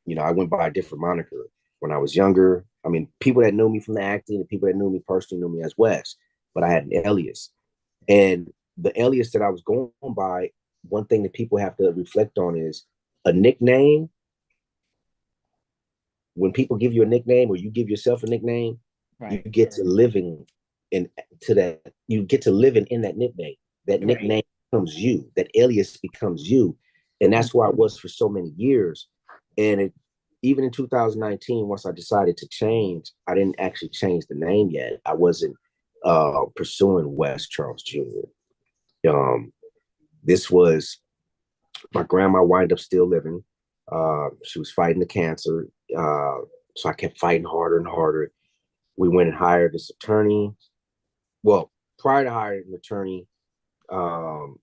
You know, I went by a different moniker when I was younger. I mean, people that knew me from the acting and people that knew me personally knew me as Wes, but I had an alias. And the alias that I was going by, one thing that people have to reflect on is a nickname. When people give you a nickname or you give yourself a nickname, you Right. get to living in to that. You get to living in that nickname. That Right. nickname becomes you. That alias becomes you, and Mhm. that's who I was for so many years. And even in 2019, once I decided to change, I didn't actually change the name yet. I wasn't pursuing West Charles Jr. Um, This was my grandma wind up still living. She was fighting the cancer. So I kept fighting harder and harder. We went and hired this attorney. Well, prior to hiring an attorney, um,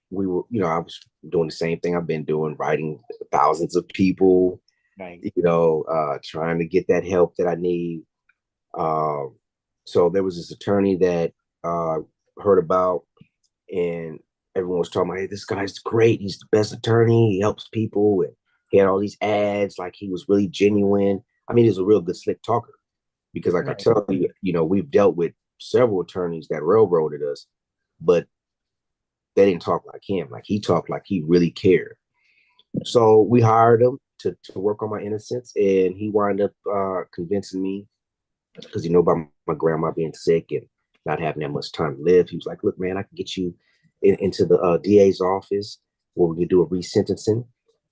we were, I was doing the same thing I've been doing, writing thousands of people, Right. trying to get that help that I need. So there was this attorney that heard about, and everyone was talking about, hey, this guy's great. He's the best attorney. He helps people. And he had all these ads, like he was really genuine. I mean, he was a real good slick talker because, like I Right. tell you, we've dealt with several attorneys that railroaded us, but they didn't talk like him. Like he talked like he really cared. So we hired him to work on my innocence, and he wound up convincing me because about my grandma being sick and not having that much time to live. He was like, "Look, man, I can get you into the DA's office where we could do a resentencing,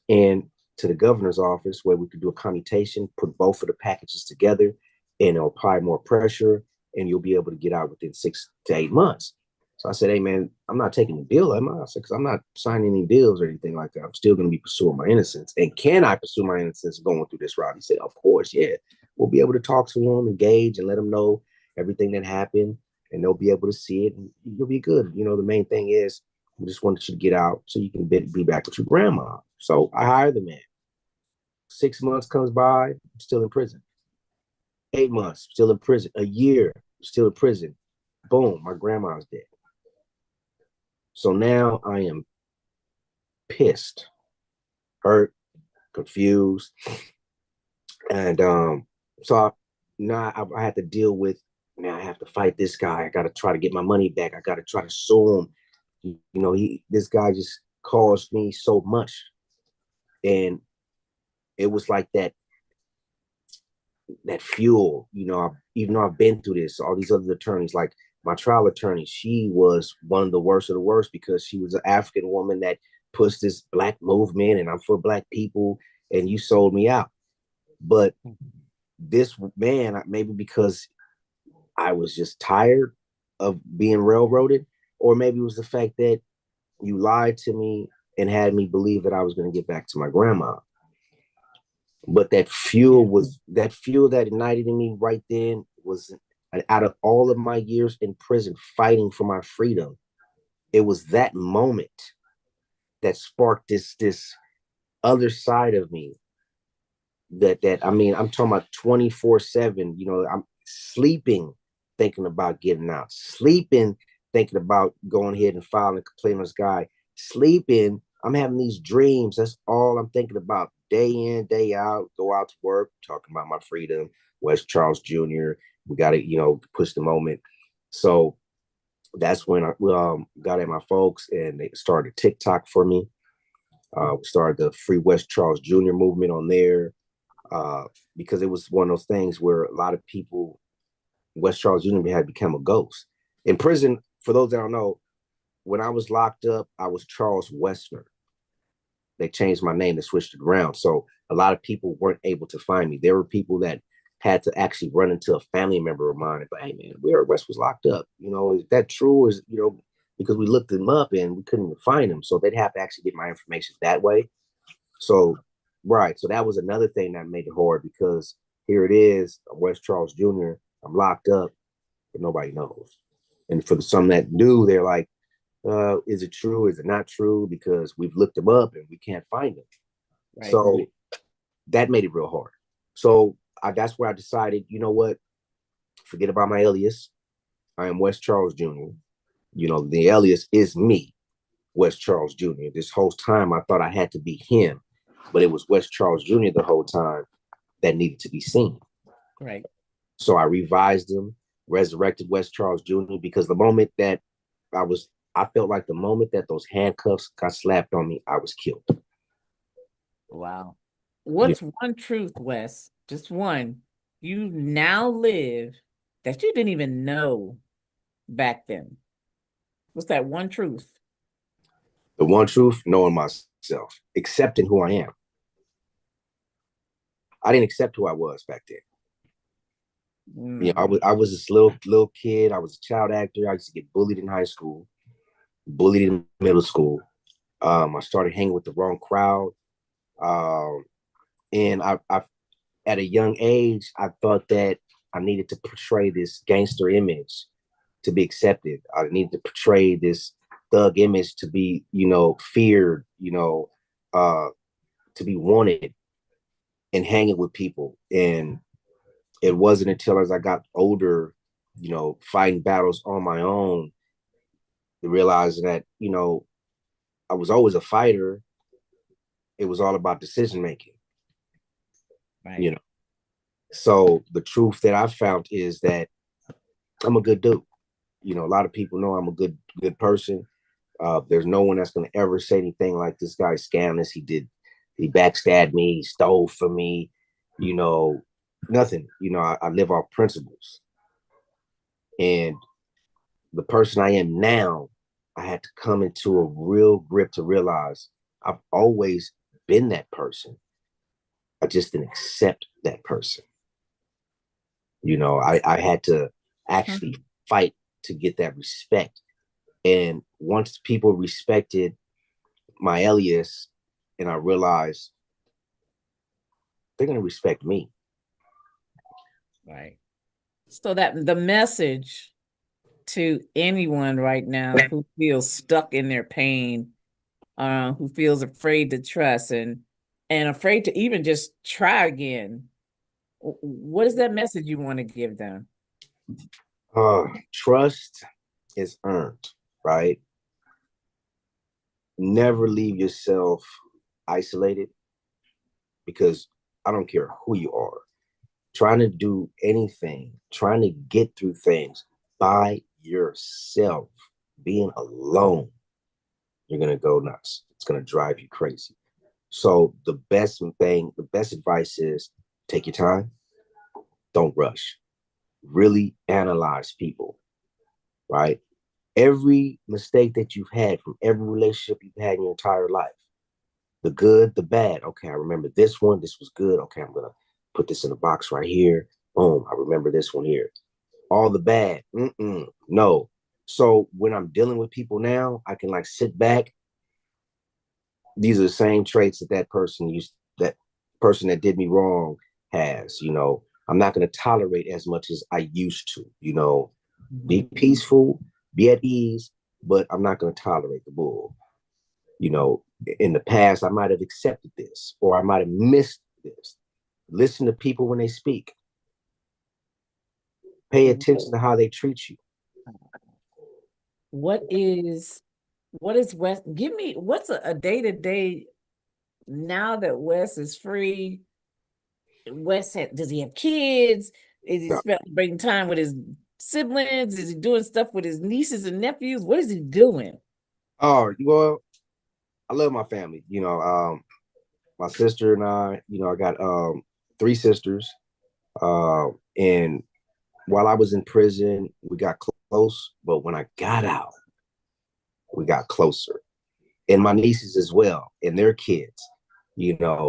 and to the governor's office where we could do a commutation, put both of the packages together, and it'll apply more pressure, and you'll be able to get out within 6 to 8 months." So I said, "Hey, man, I'm not taking a deal, am I?" I said, "Because I'm not signing any deals or anything like that. I'm still going to be pursuing my innocence. And can I pursue my innocence going through this route?" He said, "Of course, yeah. We'll be able to talk to them, engage, and let them know everything that happened, and they'll be able to see it, and you'll be good. The main thing is we just wanted you to get out so you can be back with your grandma." So I hired the man. 6 months comes by, I'm still in prison. 8 months, still in prison. A year, still in prison. Boom, my grandma's dead. So now I am pissed, hurt, confused, and so now I had to deal with. Now I have to fight this guy. I got to try to get my money back. I got to try to sue him. This guy just caused me so much, and it was like that fuel. Even though I've been through this, all these other attorneys, like my trial attorney, she was one of the worst of the worst because she was an African woman that pushed this black movement, and I'm for black people, and you sold me out. But this man, maybe because I was just tired of being railroaded, or maybe it was the fact that you lied to me and had me believe that I was going to get back to my grandma. But that fuel that ignited in me right then was, out of all of my years in prison fighting for my freedom, it was that moment that sparked this other side of me. That I mean, I'm talking about 24/7. I'm sleeping thinking about getting out, sleeping thinking about going ahead and filing a complaint on this guy, sleeping. I'm having these dreams. That's all I'm thinking about day in, day out. Go out to work, talking about my freedom. West Charles Jr. We got to, push the moment. So that's when I got at my folks and they started TikTok for me. We started the Free West Charles Jr. movement on there because it was one of those things where a lot of people, West Charles Jr. had become a ghost. In prison, for those that don't know, when I was locked up, I was Charles Westner. They changed my name, they switched it around. So a lot of people weren't able to find me. There were people that had to actually run into a family member of mine. But hey, man, where West was locked up. Is that true? Because we looked him up and we couldn't even find him. So they'd have to actually get my information that way. So, right. So that was another thing that made it hard because here it is, West Charles Jr. I'm locked up, but nobody knows. And for some that knew, they're like, is it true? Is it not true? Because we've looked him up and we can't find him. Right. So that made it real hard. So that's where I decided, you know what? Forget about my alias. I am West Charles Jr. The alias is me, West Charles Jr. This whole time I thought I had to be him, but it was West Charles Jr. the whole time that needed to be seen. Right. So I revised him, resurrected West Charles Jr. because the moment that I felt like the moment that those handcuffs got slapped on me, I was killed. Wow. What's one truth, Wes? Just one. You now live that you didn't even know back then. What's that one truth? The one truth, knowing myself, accepting who I am. I didn't accept who I was back then. I was this little kid. I was a child actor. I used to get bullied in high school. bullied in middle school. I started hanging with the wrong crowd. Um, and I, at a young age, I thought that I needed to portray this gangster image to be accepted. I needed to portray this thug image to be, feared, to be wanted and hanging with people. And it wasn't until as I got older, fighting battles on my own, to realize that, I was always a fighter. It was all about decision making, Right. you know. So the truth that I found is that I'm a good dude. A lot of people know I'm a good person. There's no one that's gonna ever say anything like this guy scammed us. He backstabbed me, he stole from me, nothing. I live off principles. And the person I am now, I had to come into a real grip to realize I've always been that person. I just didn't accept that person. I had to actually fight to get that respect. And once people respected my alias, and I realized they're going to respect me. Right. So that the message to anyone right now who feels stuck in their pain, who feels afraid to trust and afraid to even just try again, what is that message you want to give them? Trust is earned, right? Never leave yourself isolated, because I don't care who you are, trying to do anything, trying to get through things by yourself, being alone, you're going to go nuts. It's going to drive you crazy. So the best advice is take your time. Don't rush. Really analyze people, right? Every mistake that you've had from every relationship you've had in your entire life, the good, the bad. Okay, I remember this one. This was good. Okay, I'm going to put this in a box right here. Boom, I remember this one here. All the bad. No. So when I'm dealing with people now, I can like sit back. These are the same traits that person that did me wrong has. I'm not going to tolerate as much as I used to. Be peaceful, be at ease, but I'm not going to tolerate the bull. In the past, I might have accepted this, or I might have missed this. Listen to people when they speak. Pay attention to how they treat you. What is Wes? Give me what's a day-to-day now that Wes is free. Does he have kids? Is he No. spending time with his siblings? Is he doing stuff with his nieces and nephews? What is he doing? Oh, well, I love my family. My sister and I got three sisters. And while I was in prison, we got close, but when I got out, we got closer. And my nieces as well, and their kids,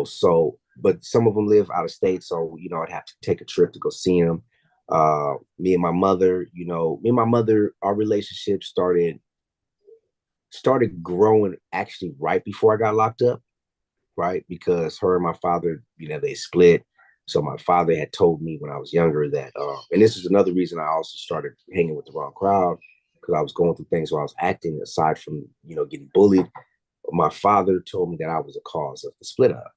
so, but some of them live out of state. So, I'd have to take a trip to go see them. Me and my mother, our relationship started growing actually right before I got locked up, right? Because her and my father, they split. So my father had told me when I was younger that, and this is another reason I also started hanging with the wrong crowd, because I was going through things where I was acting aside from, getting bullied. My father told me that I was a cause of the split up.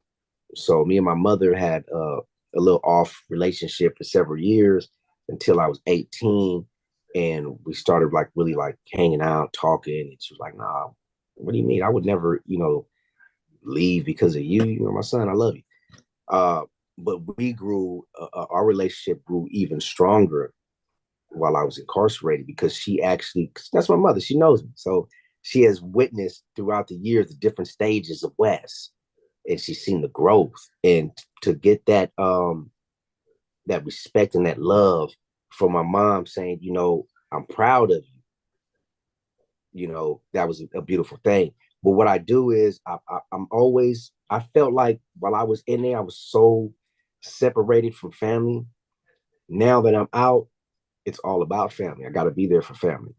So me and my mother had a little off relationship for several years until I was 18. And we started like really like hanging out, talking. And she was like, nah, what do you mean? I would never, leave because of you. You're my son. I love you. But we grew, our relationship grew even stronger while I was incarcerated, because that's my mother. She knows me. So she has witnessed throughout the years the different stages of Wes, and she's seen the growth. And to get that respect and that love from my mom saying, I'm proud of you, that was a beautiful thing. But what I do is I felt like while I was in there, I was so separated from family. Now that I'm out, it's all about family. I got to be there for family.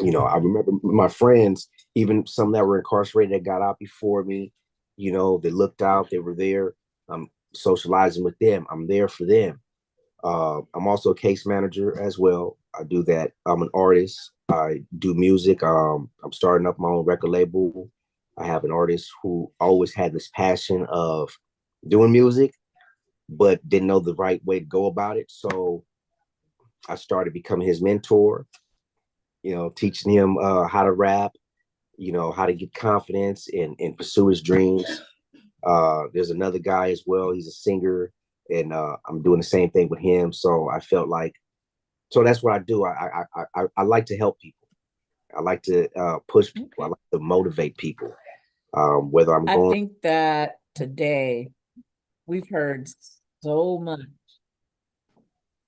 I remember my friends, even some that were incarcerated that got out before me, they looked out, they were there. I'm socializing with them. I'm there for them. I'm also a case manager as well. I do that. I'm an artist. I do music. I'm starting up my own record label. I have an artist who always had this passion of doing music, but didn't know the right way to go about it. So I started becoming his mentor, teaching him how to rap, how to get confidence and pursue his dreams. There's another guy as well. He's a singer, and I'm doing the same thing with him. So I felt like, so that's what I do. I like to help people. I like to push people. I like to motivate people. Whether I'm I going, think that today we've heard so much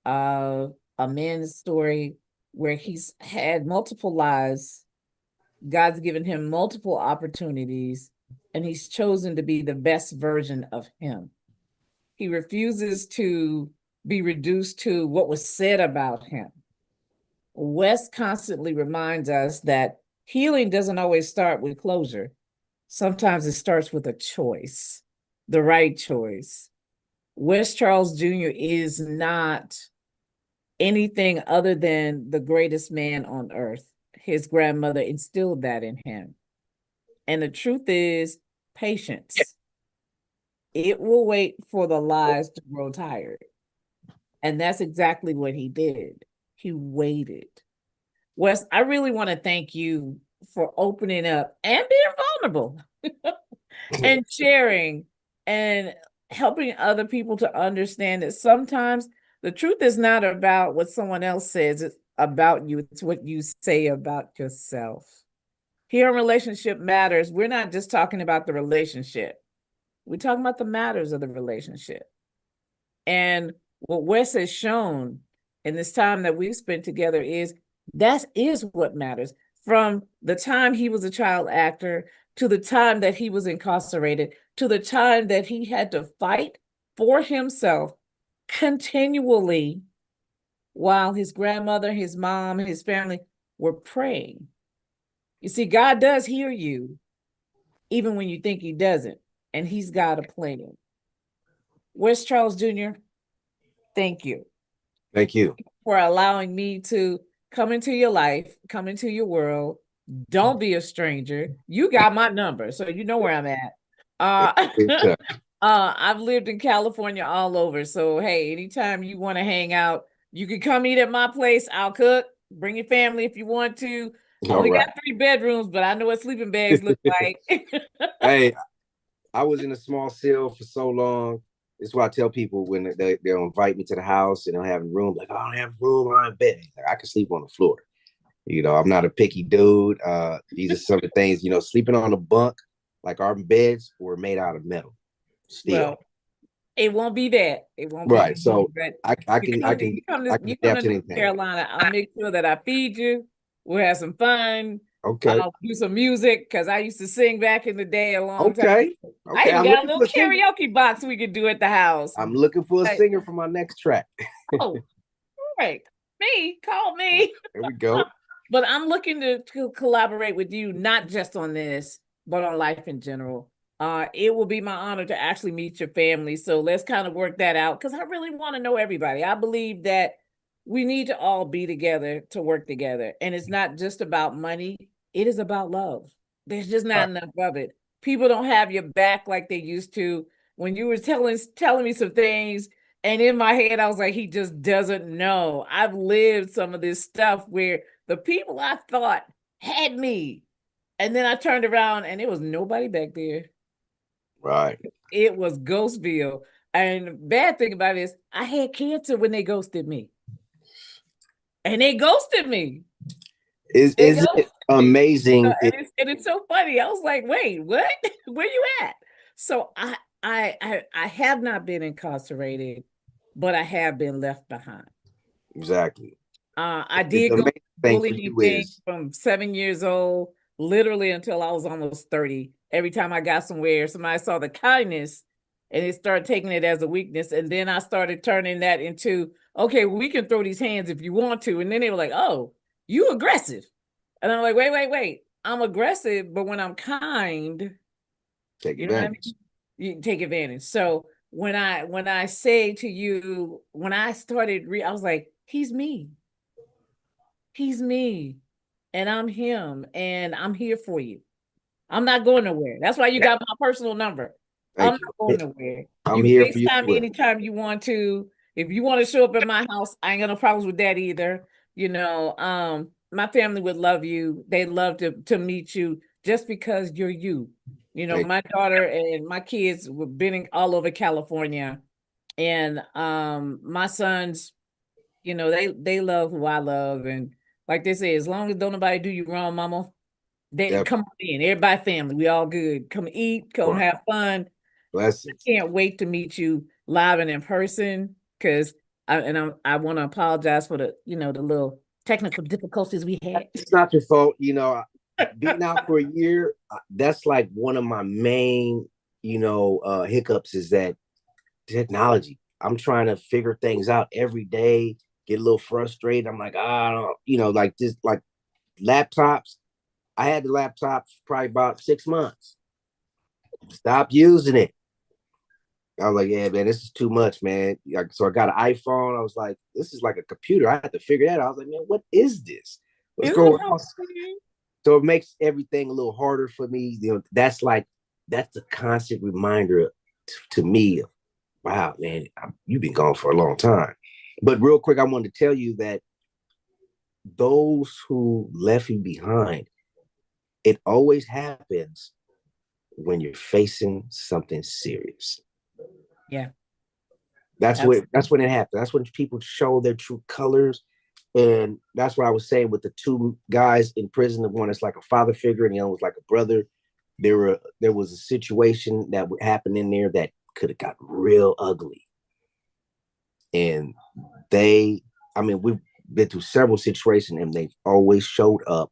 of a man's story where he's had multiple lives. God's given him multiple opportunities, and he's chosen to be the best version of him. He refuses to be reduced to what was said about him. Wes constantly reminds us that healing doesn't always start with closure. Sometimes it starts with a choice, the right choice. Wes Charles Jr. is not anything other than the greatest man on earth. His grandmother instilled that in him. And the truth is, patience. It will wait for the lies to grow tired. And that's exactly what he did. He waited. Wes, I really want to thank you for opening up and being vulnerable and sharing and helping other people to understand that sometimes the truth is not about what someone else says, it's about you. It's what you say about yourself. Here in Relationship Matters, we're not just talking about the relationship. We're talking about the matters of the relationship. And what Wes has shown in this time that we've spent together is that is what matters. From the time he was a child actor to the time that he was incarcerated to the time that he had to fight for himself continually while his grandmother, his mom, his family were praying. You see, God does hear you, even when you think he doesn't, and he's got a plan. Wes Charles Jr., thank you. thank you. For allowing me to come into your life, come into your world. Don't be a stranger. You got my number, so you know where I'm at. I've lived in California all over. So hey, anytime you want to hang out, you can come eat at my place. I'll cook. Bring your family if you want to. Only got 3 bedrooms, but I know what sleeping bags look like. Hey, I was in a small cell for so long. It's why I tell people when they'll invite me to the house and they'll have a room, like, oh, I don't have a room, I don't have a bed. Like, I can sleep on the floor. I'm not a picky dude. These are some of the things, sleeping on a bunk, like our beds were made out of metal. Still. Well, it won't be that. It won't right. Be so I can you come to North Carolina. I'll make sure that I feed you. We'll have some fun. Okay. I'll do some music because I used to sing back in the day a long time. Okay. I even got a little karaoke box we could do at the house. I'm looking for a singer for my next track. Oh, all right. Call me. There we go. But I'm looking to collaborate with you, not just on this, but on life in general. It will be my honor to actually meet your family. So let's kind of work that out because I really want to know everybody. I believe that we need to all be together to work together. And it's not just about money. It is about love. There's just not enough of it. People don't have your back like they used to. When you were telling me some things, and in my head, I was like, he just doesn't know. I've lived some of this stuff where the people I thought had me, and then I turned around and it was nobody back there. Right. It was Ghostville. And the bad thing about it is I had cancer when they ghosted me. And they ghosted me. Isn't it amazing? And it's so funny. I was like, wait, what? Where you at? So I have not been incarcerated, but I have been left behind. Exactly. I did go bullying things from 7 years old, literally until I was almost 30. Every time I got somewhere, somebody saw the kindness and they started taking it as a weakness. And then I started turning that into, okay, we can throw these hands if you want to. And then they were like, oh, you aggressive. And I'm like, wait. I'm aggressive, but when I'm kind, Take you know what I advantage. mean? You take advantage. So when I say to you, when I started I was like, he's me. He's me. And I'm him. And I'm here for you. I'm not going nowhere. That's why you got my personal number. I'm Thank not you. going nowhere. I'm You can here for you as FaceTime me well. anytime you want to. If you want to show up at my house, I ain't got no problems with that either. My family would love you. They love to meet you just because you're you. Thank My daughter and my kids were been all over California, and my sons, they love who I love, and like they say, as long as don't nobody do you wrong, mama, they you. come on in. Everybody family. We all good. Come eat, come Definitely. have fun. Blessings. Can't wait to meet you live and in person because I want to apologize for the little technical difficulties we had. It's not your fault. Being out for a year, that's like one of my main, hiccups is that technology. I'm trying to figure things out every day, get a little frustrated. I'm like, I don't, like this, like laptops. I had the laptop for probably about 6 months. Stop using it. I was like, yeah, man, this is too much, man. So I got an iPhone. I was like, this is like a computer. I had to figure that out. I was like, man, what is this? What's Isn't it going on? frustrating? So it makes everything a little harder for me. That's a constant reminder to me of, wow, man, you've been gone for a long time. But real quick, I wanted to tell you that those who left you behind, it always happens when you're facing something serious. Yeah, That's when it happens. That's when people show their true colors. And that's what I was saying with the two guys in prison. The one is like a father figure, and the other was like a brother. There was a situation that would happen in there that could have got real ugly. And we've been through several situations, and they've always showed up.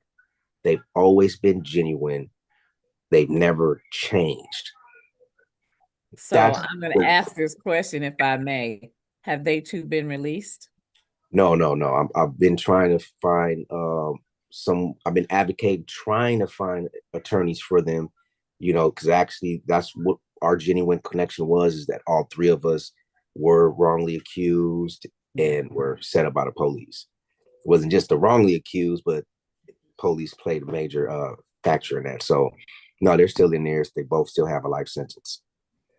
They've always been genuine. They've never changed. so That's I'm going to ask this question if I may. Have they two been released? No, no, no. I've been trying to find I've been advocating trying to find attorneys for them, because actually that's what our genuine connection was, is that all three of us were wrongly accused and were set up by the police. It wasn't just the wrongly accused, but police played a major factor in that. So no, they're still in there. They both still have a life sentence.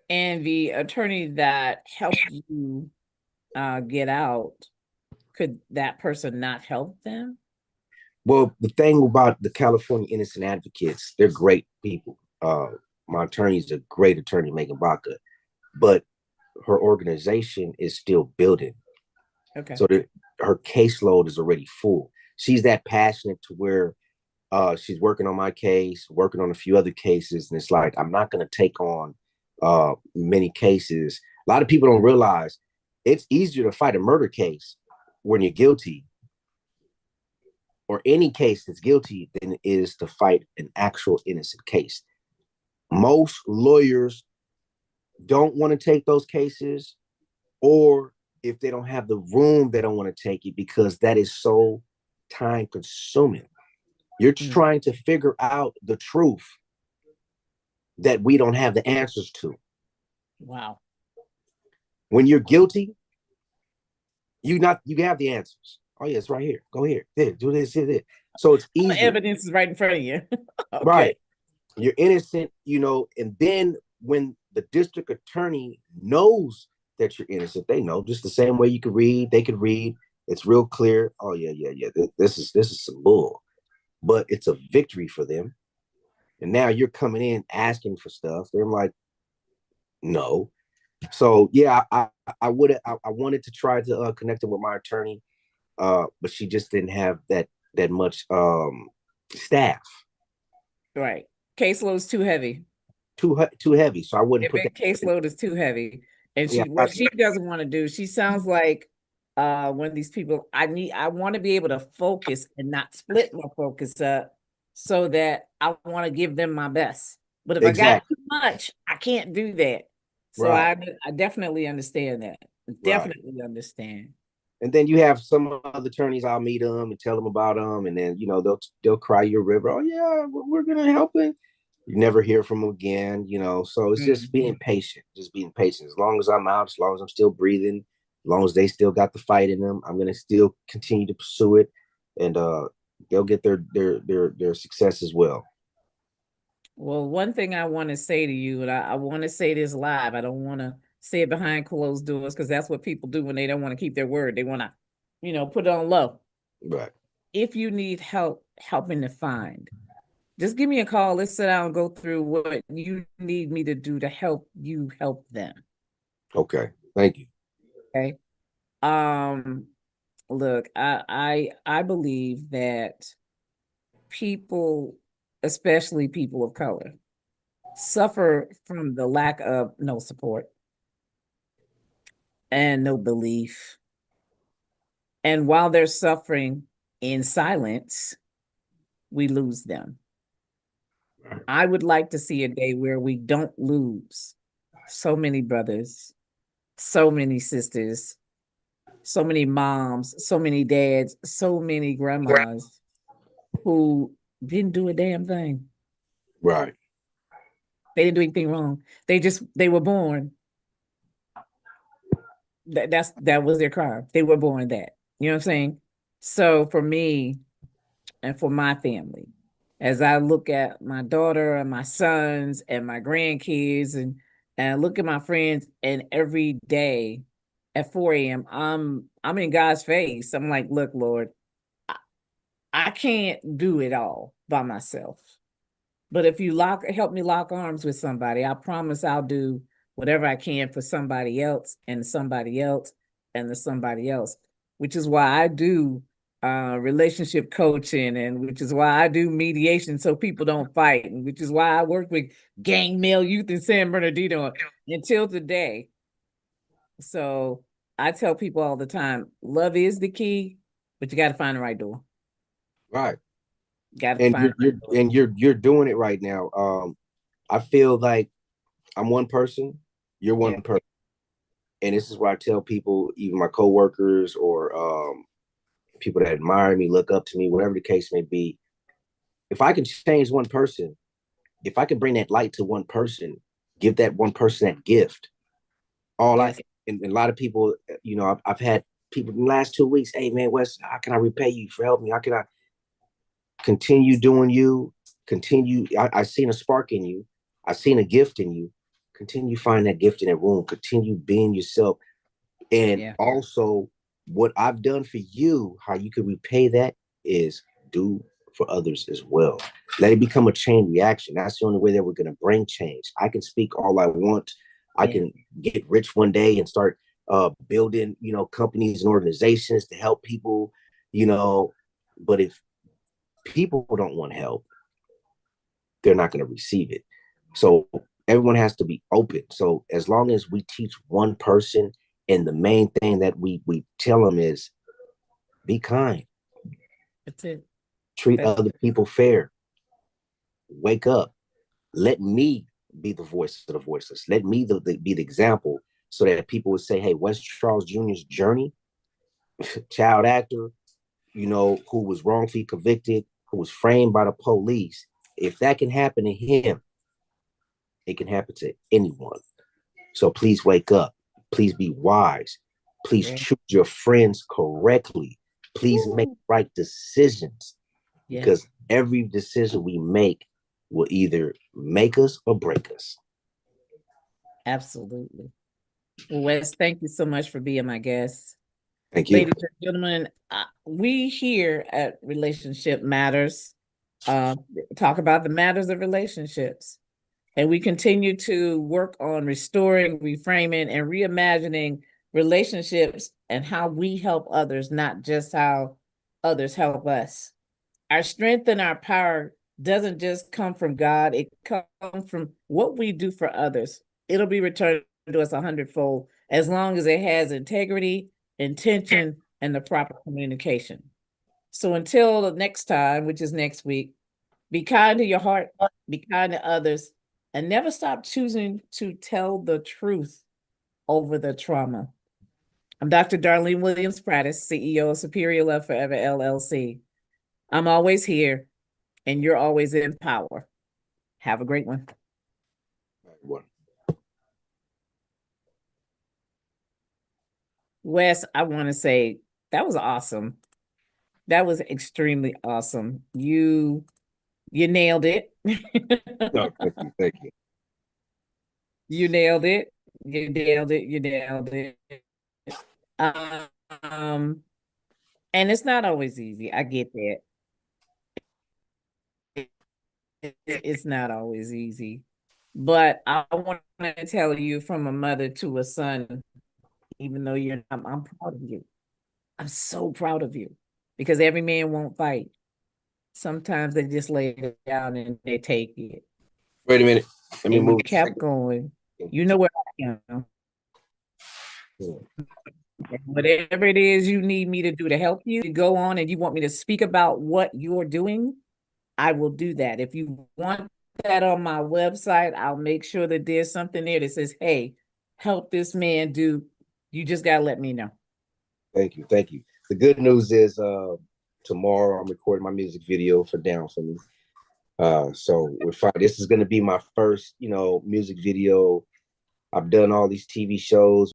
And the attorney that helped you get out, could that person not help them? Well, the thing about the California Innocent Advocates, they're great people. My attorney's a great attorney, Megan Baca, but her organization is still building. Okay. So her caseload is already full. She's that passionate to where she's working on my case, working on a few other cases, and it's like, I'm not going to take on many cases. A lot of people don't realize it's easier to fight a murder case when you're guilty, or any case that's guilty, than it is to fight an actual innocent case. Most lawyers don't want to take those cases, or if they don't have the room, they don't want to take it because that is so time consuming. You're trying to figure out the truth that we don't have the answers to. Wow. When you're guilty, you have the answers. Oh yeah, it's right here. Go here. There, do this, this. So it's All the easier. evidence is right in front of you. Okay. Right. You're innocent, and then when the district attorney knows that you're innocent, they know, just the same way they could read. It's real clear. Oh yeah. This is some bull, but it's a victory for them. And now you're coming in asking for stuff. They're like, no. So yeah, I wanted to try to connect it with my attorney, but she just didn't have that much staff. Right. Caseload's too heavy. Too heavy. So I wouldn't If put a that. caseload is too heavy. And Yeah, what she doesn't want to do, she sounds like one of these people, I want to be able to focus and not split my focus up so that I want to give them my best. But if I got exactly too much, I can't do that. So right. I definitely understand that. Right. Definitely understand. And then you have some other attorneys. I'll meet them and tell them about them, and then they'll cry you a river. Oh yeah, we're gonna help it. You never hear from them again. So it's just being patient. Just being patient. As long as I'm out, as long as I'm still breathing, as long as they still got the fight in them, I'm gonna still continue to pursue it, and they'll get their success as well. Well, one thing I want to say to you, and I want to say this live, I don't want to say it behind closed doors because that's what people do when they don't want to keep their word. They want to, put it on low. Right. If you need help helping to find, just give me a call. Let's sit down and go through what you need me to do to help you help them. Okay. Thank you. Okay. Look, I believe that people, especially people of color, suffer from the lack of no support and no belief. And while they're suffering in silence, we lose them. I would like to see a day where we don't lose so many brothers, so many sisters, so many moms, so many dads, so many grandmas who didn't do a damn thing. Right. They didn't do anything wrong. They were born. That was their crime. They were born that. You know what I'm saying? So for me and for my family, as I look at my daughter and my sons and my grandkids and I look at my friends, and every day at 4 a.m. I'm in God's face. I'm like, look, Lord, I can't do it all by myself. But if you help me lock arms with somebody, I promise I'll do whatever I can for somebody else and somebody else and the somebody else, which is why I do relationship coaching, and which is why I do mediation so people don't fight, and which is why I work with gang male youth in San Bernardino until today. So I tell people all the time, love is the key, but you got to find the right door. Right. Got to And find you're doing it right now. I feel like I'm one person, you're yeah, one person. And this is why I tell people, even my coworkers or people that admire me, look up to me, whatever the case may be, if I can change one person, if I can bring that light to one person, give that one person that gift. All I yes, and a lot of people, I've had people in the last 2 weeks, hey man, Wes, how can I repay you for helping me? How can I continue doing you? Continue. I seen a spark in you. I seen a gift in you. Continue find that gift in that room. Continue being yourself. And yeah, also, what I've done for you, how you can repay that is do for others as well. Let it become a chain reaction. That's the only way that we're going to bring change. I can speak all I want. I yeah, can get rich one day and start building, companies and organizations to help people, you know. But if people don't want help, they're not going to receive it. So everyone has to be open. So as long as we teach one person, and the main thing that we tell them is be kind, that's it. treat That's other people fair, wake up, let me be the voice of the voiceless. Let me be the example so that people would say, hey, Wes Charles Jr.'s journey, child actor, who was wrongfully convicted, who was framed by the police. If that can happen to him, it can happen to anyone. So please wake up. Please be wise. Please yeah. choose your friends correctly. Please make Woo. right decisions, Yes, because every decision we make will either make us or break us. absolutely. Well, Wes, thank you so much for being my guest. Thank you. Ladies and gentlemen, we here at Relationship Matters uh, talk about the matters of relationships. And we continue to work on restoring, reframing, and reimagining relationships and how we help others, not just how others help us. Our strength and our power doesn't just come from God, it comes from what we do for others. It'll be returned to us 100-fold as long as it has integrity, intention, and the proper communication. So until the next time, which is next week, be kind to your heart, be kind to others, and never stop choosing to tell the truth over the trauma. I'm Dr. Darlene Williams-Prades, CEO of Superior Love Forever LLC. I'm always here, and you're always in power. Have a great one. Everyone. Wes, I want to say that was awesome. That was extremely awesome. You nailed it. No, thank you, thank you. You nailed it. You nailed it. You nailed it. Um, and it's not always easy. I get that. It's not always easy. But I want to tell you from a mother to a son, even though I'm proud of you. I'm so proud of you because every man won't fight. Sometimes they just lay it down and they take it. Wait a minute. Let me And you move. kept going. You know where I am. Yeah. And whatever it is you need me to do to help you to go on and you want me to speak about what you're doing, I will do that. If you want that on my website, I'll make sure that there's something there that says, hey, help this man do. You just got to let me know. Thank you, thank you. The good news is tomorrow I'm recording my music video for Down for Me. So we're fine. This is going to be my first, music video. I've done all these TV shows.